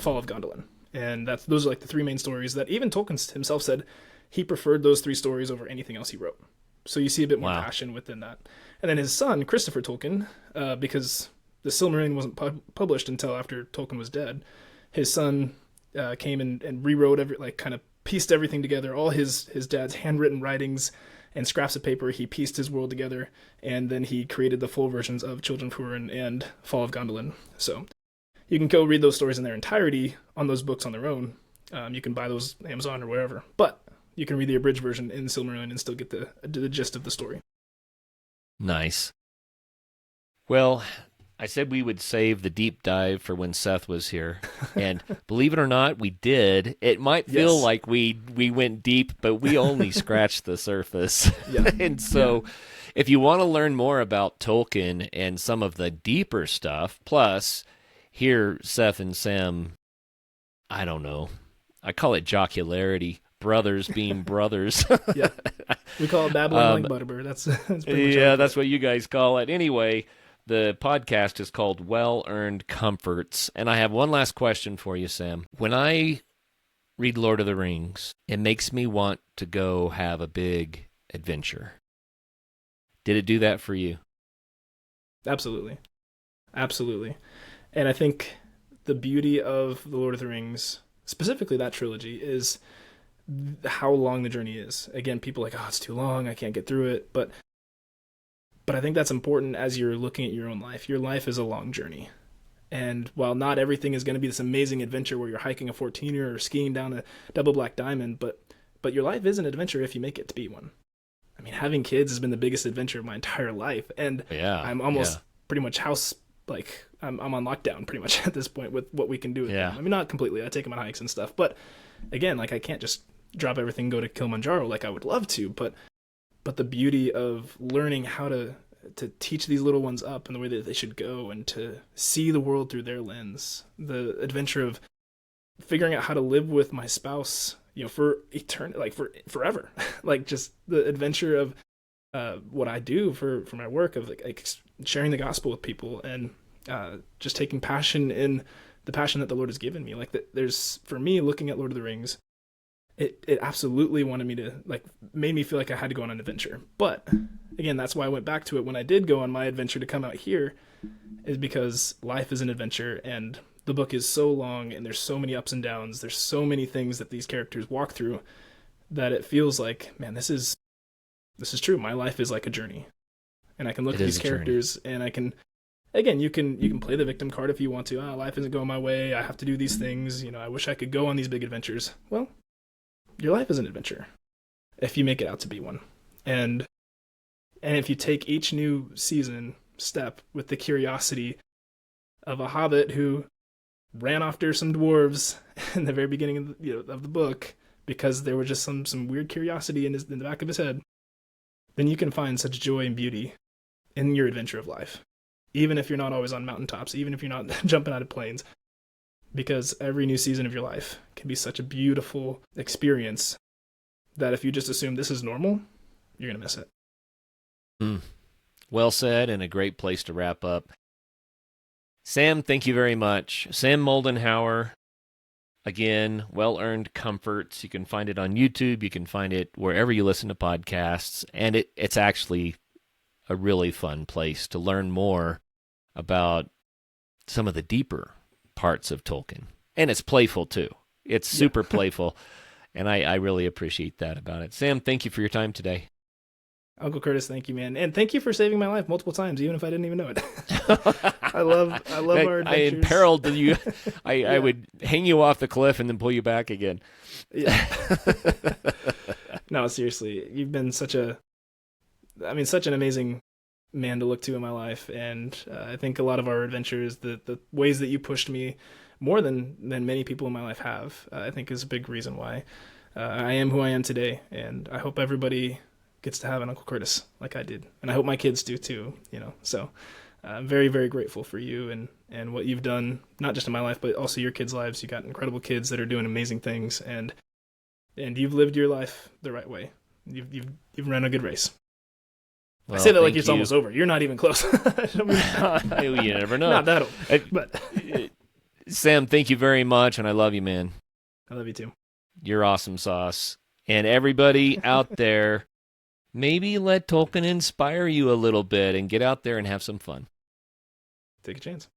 Fall of Gondolin. And those are like the 3 main stories that even Tolkien himself said he preferred those 3 stories over anything else he wrote. So you see a bit more passion within that. And then his son, Christopher Tolkien, because the Silmarillion wasn't published until after Tolkien was dead, his son came and rewrote kind of pieced everything together, all his dad's handwritten writings and scraps of paper. He pieced his world together, and then he created the full versions of Children of Húrin and Fall of Gondolin. So you can go read those stories in their entirety on those books on their own. You can buy those Amazon or wherever, but you can read the abridged version in Silmarillion and still get the gist of the story. Nice. Well, I said we would save the deep dive for when Seth was here. And believe it or not, we did. It might feel Yes. like we went deep, but we only scratched the surface. Yeah. And Yeah. so if you want to learn more about Tolkien and some of the deeper stuff, plus hear Seth and Sam, I don't know, I call it jocularity, brothers being brothers. Yeah. We call it babbling like Butterbur. That's pretty much how we Yeah, put that's it. what you guys call it. Anyway, the podcast is called Well Earned Comforts. And I have one last question for you, Sam. When I read Lord of the Rings, it makes me want to go have a big adventure. Did it do that for you? Absolutely. Absolutely. And I think the beauty of the Lord of the Rings, specifically that trilogy, is how long the journey is. Again, people are like, oh, it's too long, I can't get through it. But I think that's important as you're looking at your own life. Your life is a long journey. And while not everything is going to be this amazing adventure where you're hiking a 14er or skiing down a double black diamond, but your life is an adventure if you make it to be one. I mean, having kids has been the biggest adventure of my entire life, and Yeah, I'm yeah, almost pretty much house like I'm on lockdown pretty much at this point with what we can do with them. yeah. I mean, not completely. I take them on hikes and stuff, but again, like I can't just drop everything and go to Kilimanjaro like I would love to, but the beauty of learning how to teach these little ones up in the way that they should go and to see the world through their lens, the adventure of figuring out how to live with my spouse, for eternity, like for forever, like just the adventure of what I do for my work of like sharing the gospel with people and just taking passion in the passion that the Lord has given me. Like there's for me looking at Lord of the Rings, it absolutely wanted me to like made me feel like I had to go on an adventure. But again, that's why I went back to it when I did go on my adventure to come out here, is because life is an adventure and the book is so long and there's so many ups and downs. There's so many things that these characters walk through that it feels like, man, this is true. My life is like a journey. And I can look It at is these a journey. characters and I can again, you can play the victim card if you want to. Life isn't going my way. I have to do these things. I wish I could go on these big adventures. Well, your life is an adventure if you make it out to be one. And if you take each new season step with the curiosity of a hobbit who ran after some dwarves in the very beginning of the book because there was just some weird curiosity in the back of his head, then you can find such joy and beauty in your adventure of life. Even if you're not always on mountaintops, even if you're not jumping out of planes, because every new season of your life can be such a beautiful experience that if you just assume this is normal, you're going to miss it. Mm. Well said, and a great place to wrap up. Sam, thank you very much. Sam Moldenhauer, again, Well Earned Comforts. You can find it on YouTube. You can find it wherever you listen to podcasts. And it's actually a really fun place to learn more about some of the deeper parts of Tolkien. And it's playful, too. It's super Yeah. playful. And I really appreciate that about it. Sam, thank you for your time today. Uncle Curtis, thank you, man. And thank you for saving my life multiple times, even if I didn't even know it. I love our I adventures. imperiled you. I Yeah. would hang you off the cliff and then pull you back again. Yeah. No, seriously, you've been such an amazing man to look to in my life, and I think a lot of our adventures, the ways that you pushed me more than many people in my life have, I think is a big reason why I am who I am today. And I hope everybody gets to have an Uncle Curtis like I did, and I hope my kids do too. So I'm very, very grateful for you and what you've done, not just in my life, but also your kids' lives. You got incredible kids that are doing amazing things, and you've lived your life the right way. You've run a good race. Well, I say that like thank it's you. almost over. You're not even close. I mean, You never know. not that old, Uh, but Sam, thank you very much, and I love you, man. I love you too. You're awesome sauce. And everybody out there, maybe let Tolkien inspire you a little bit and get out there and have some fun. Take a chance.